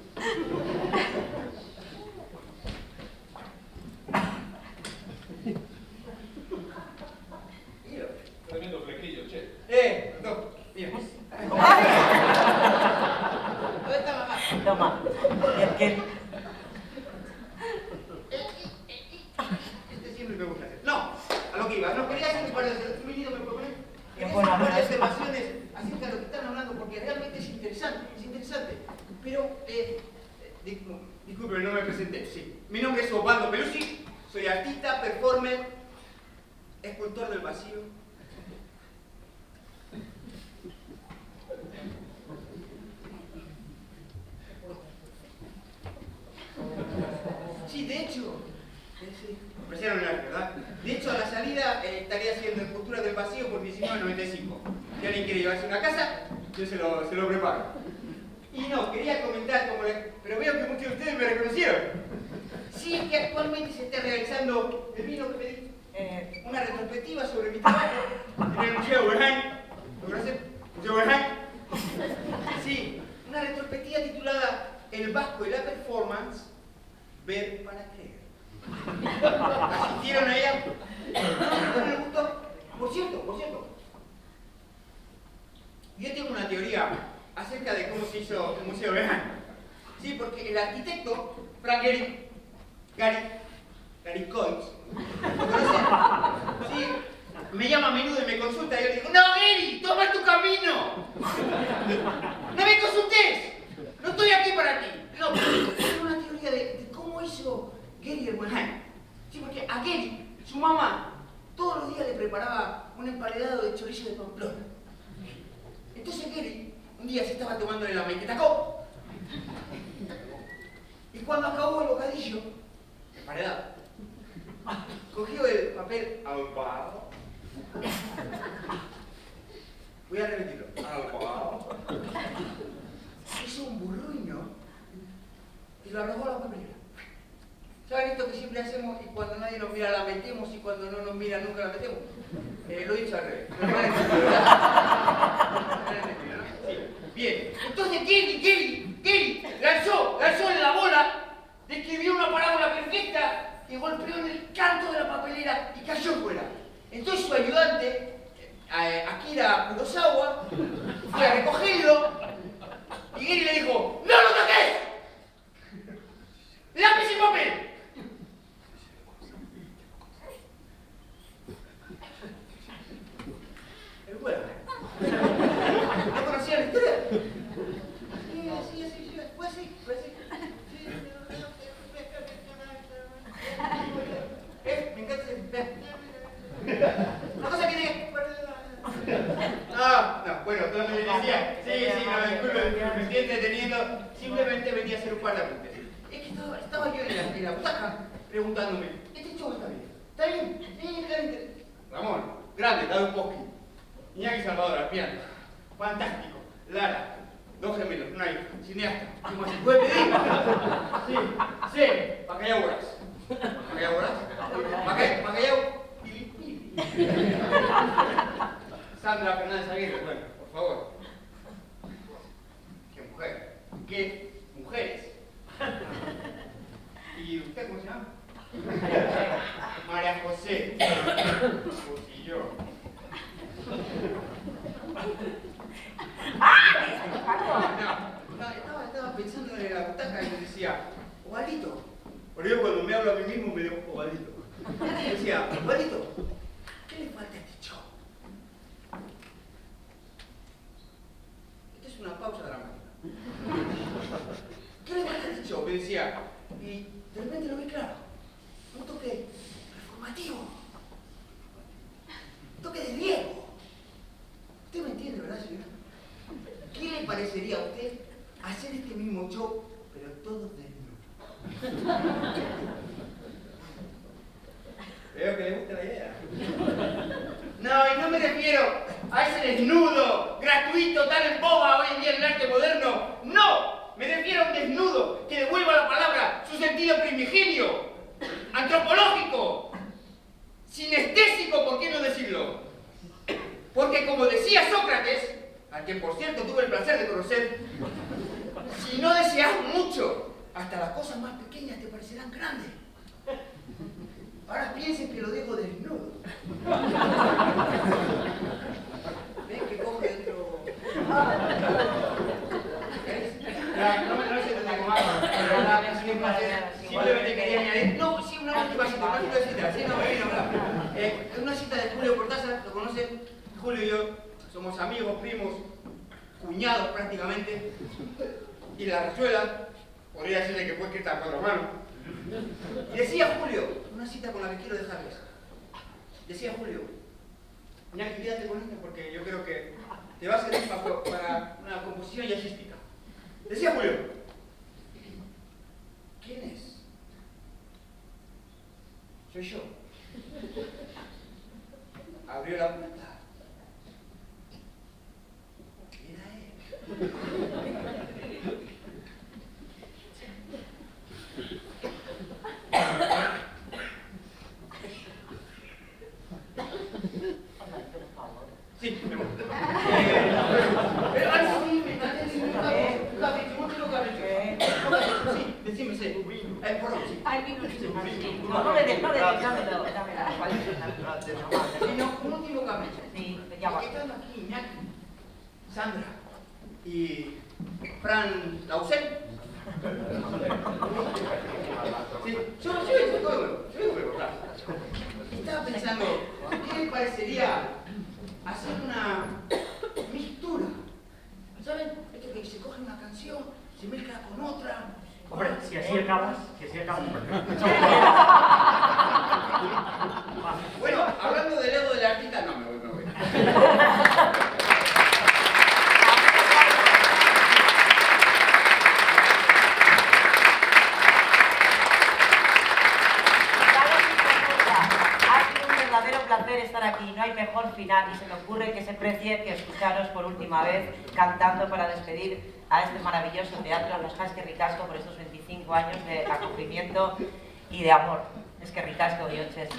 me gusta hacer. No, a lo que iba. No, quería hacer un par de observaciones. ¿Me proponen? Quería hacer Bueno, un par de bueno. observaciones acerca de lo que están hablando, porque realmente es interesante, Pero, disculpen, no me presenté, sí. Mi nombre es Osvaldo Pelusi, soy artista, performer, escultor del vacío. Sí, de hecho, apreciaron el arte, ¿verdad? De hecho, a la salida estaría haciendo escultura del vacío por $19.95. Si alguien quiere llevarse una casa, yo se lo preparo. Y no, quería comentar, pero veo que muchos de ustedes me reconocieron. Sí, es que actualmente se está realizando el vino que pedí, una retrospectiva sobre mi trabajo en el Museo Guggenheim. ¿Lo conocen? ¿Museo Guggenheim? Sí, una retrospectiva titulada El Vasco y la Performance, ver para creer. ¿Asistieron a ella? ¿No les gustó? Por cierto. Yo tengo una teoría acerca de cómo se hizo el Museo Guggenheim. Sí, porque el arquitecto, Frank Gary Coins, ¿lo conocen? Sí, me llama a menudo y me consulta y yo le digo, ¡No, Gary! ¡Toma tu camino! ¡No me consultes! ¡No estoy aquí para ti! No, pero tengo una teoría de cómo hizo Gary el Guggenheim. Sí, porque a Gary, su mamá, todos los días le preparaba un emparedado de chorizo de Pamplona. Entonces Gary un día se estaba tomando la maquetacó. Y cuando acabó el bocadillo, emparedado, cogió el papel albado. Voy a repetirlo. Albado. Hizo un burruño y lo arrojó a la papelera. ¿Saben esto que siempre hacemos y cuando nadie nos mira la metemos y cuando no nos mira nunca la metemos? Lo he dicho al revés. Sí. Bien, entonces Gary lanzó en la bola, describió una parábola perfecta y golpeó en el canto de la papelera y cayó fuera. Entonces su ayudante, Akira Kurosawa, fue a recogerlo y Gary le dijo, ¡No lo toques! ¡Lápiz y papel! El huevo. ¿No conocía la historia? Sí, fue así. Me encanta la cosa que no, bueno, entonces me decía, no, disculpe, me estoy entreteniendo, simplemente venía a hacer un par de apuntes. Es que estaba yo en la butaca preguntándome, ¿este show está bien? ¿Está bien? Sí, está bien. Ramón, grande, dado un poquito. Iñaki Salvador al piano. Fantástico. Lara, 2 gemelos, una hija, cineasta. ¿Cómo se puede pedir? Sí, Bacallao Boras. ¿Bacallao Boras? Bacallao Pili. Sandra Fernández Aguirre, bueno, por favor. ¿Qué mujer? ¿Qué mujeres? ¿Y usted cómo se llama? María José. Y yo. Estaba pensando en la butaca y me decía, Ovalito. Pero yo cuando me hablo a mí mismo me digo, Ovalito. Y decía, Ovalito, ¿qué le falta a este show? Esta es una pausa dramática. ¿Qué le falta a este show? Me decía, y de repente lo vi claro. Un toque performativo. Un toque de riesgo. Usted me entiende, ¿verdad, señora? ¿Qué le parecería a usted hacer este mismo show, pero todos desnudos? Veo que le gusta la idea. No, y no me refiero a ese desnudo gratuito tan en boga hoy en día en el arte moderno. ¡No! Me refiero a un desnudo que devuelva a la palabra su sentido primigenio, antropológico, sinestésico, ¿por qué no decirlo? Porque como decía Sócrates, al que por cierto tuve el placer de conocer, si no deseas mucho, hasta las cosas más pequeñas te parecerán grandes. Ahora piensen que lo dejo desnudo. ¿Ven que coge dentro? No se te como agua. Simplemente quería añadir. No, sí, una última cita, sí, no, Una cita de Julio Cortázar, ¿lo conocen? Julio y yo somos amigos, primos, cuñados prácticamente. Y la Rasuela, podría decirle que fue escrita a 4 manos. Y decía Julio, una cita con la que quiero dejarles. Decía Julio, Iñaki, quédate con esta porque yo creo que te va a servir para una composición jazzística. Decía Julio, ¿quién es? Soy yo. Abrió la puerta. Era él. Sí, me voy. Sí, decime, sí. Perdón, sí. Ay, vino, sí. No le des, dámelo. Un último cambio. Sí, ya va. Están aquí Iñaki, Sandra y Fran Lausen. Sí, yo claro. Estaba pensando, ¿qué les parecería hacer una mixtura? ¿Saben? Esto que se coge una canción, se mezcla con otra. Hombre, si así acabas, Bueno, hablando del ego del artista, no, me voy. Placer estar aquí, no hay mejor final y se me ocurre que se precie que escucharos por última vez cantando para despedir a este maravilloso teatro, a los Esquerrik Ricasco, por estos 25 años de acogimiento y de amor. Esquerrik Ricasco, bihotxez.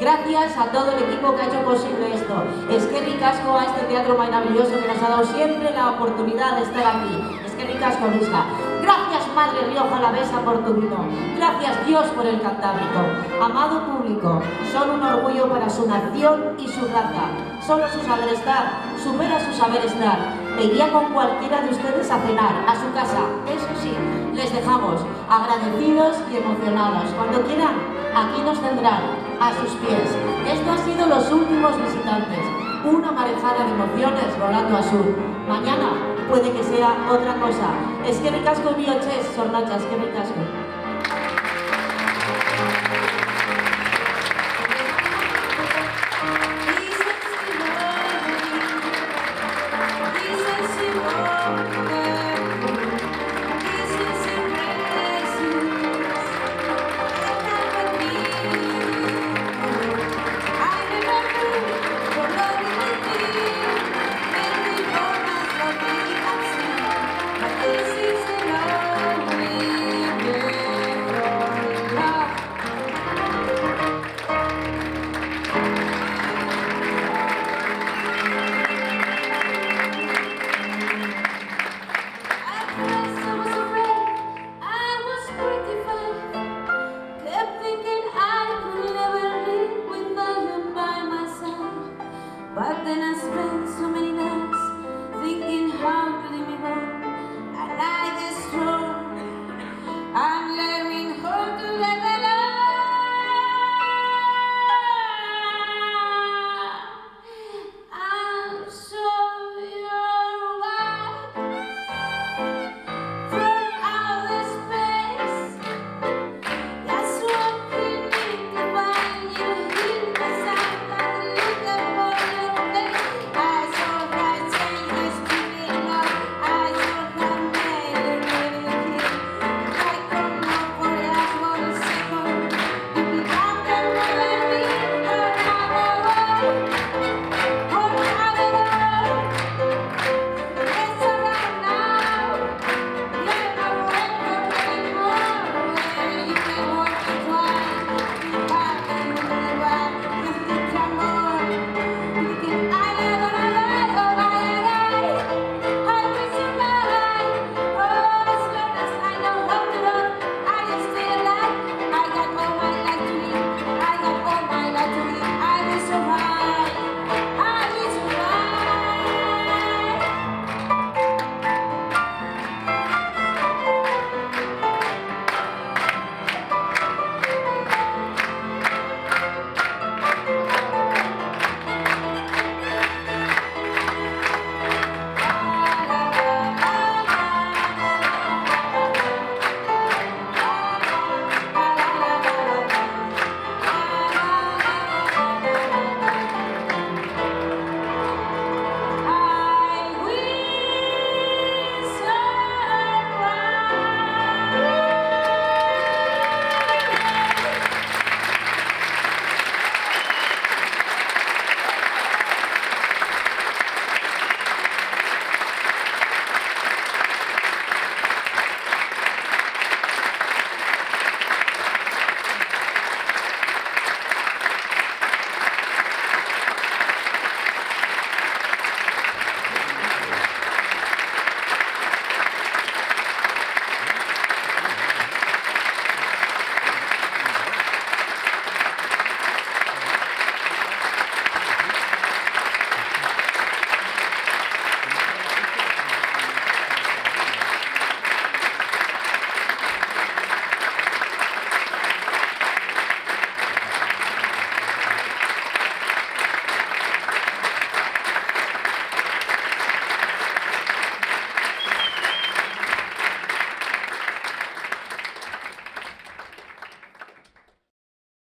Gracias a todo el equipo que ha hecho posible esto. Esquerrik Ricasco a este teatro maravilloso que nos ha dado siempre la oportunidad de estar aquí. Esquerrik Ricasco, Luisja. Gracias, Madre Rioja Alavesa, por tu vino. Gracias, Dios, por el Cantábrico. Amado público, son un orgullo para su nación y su raza. Solo su saber estar supera su saber estar. Me iría con cualquiera de ustedes a cenar, a su casa. Eso sí, les dejamos agradecidos y emocionados. Cuando quieran, aquí nos tendrán a sus pies. Esto ha sido Los Últimos Visitantes, una marejada de emociones volando a sur. Mañana puede que sea otra cosa. Esquerrik Ricasco bihotxez, zornotza, Esquerrik Ricasco. This is the lonely penas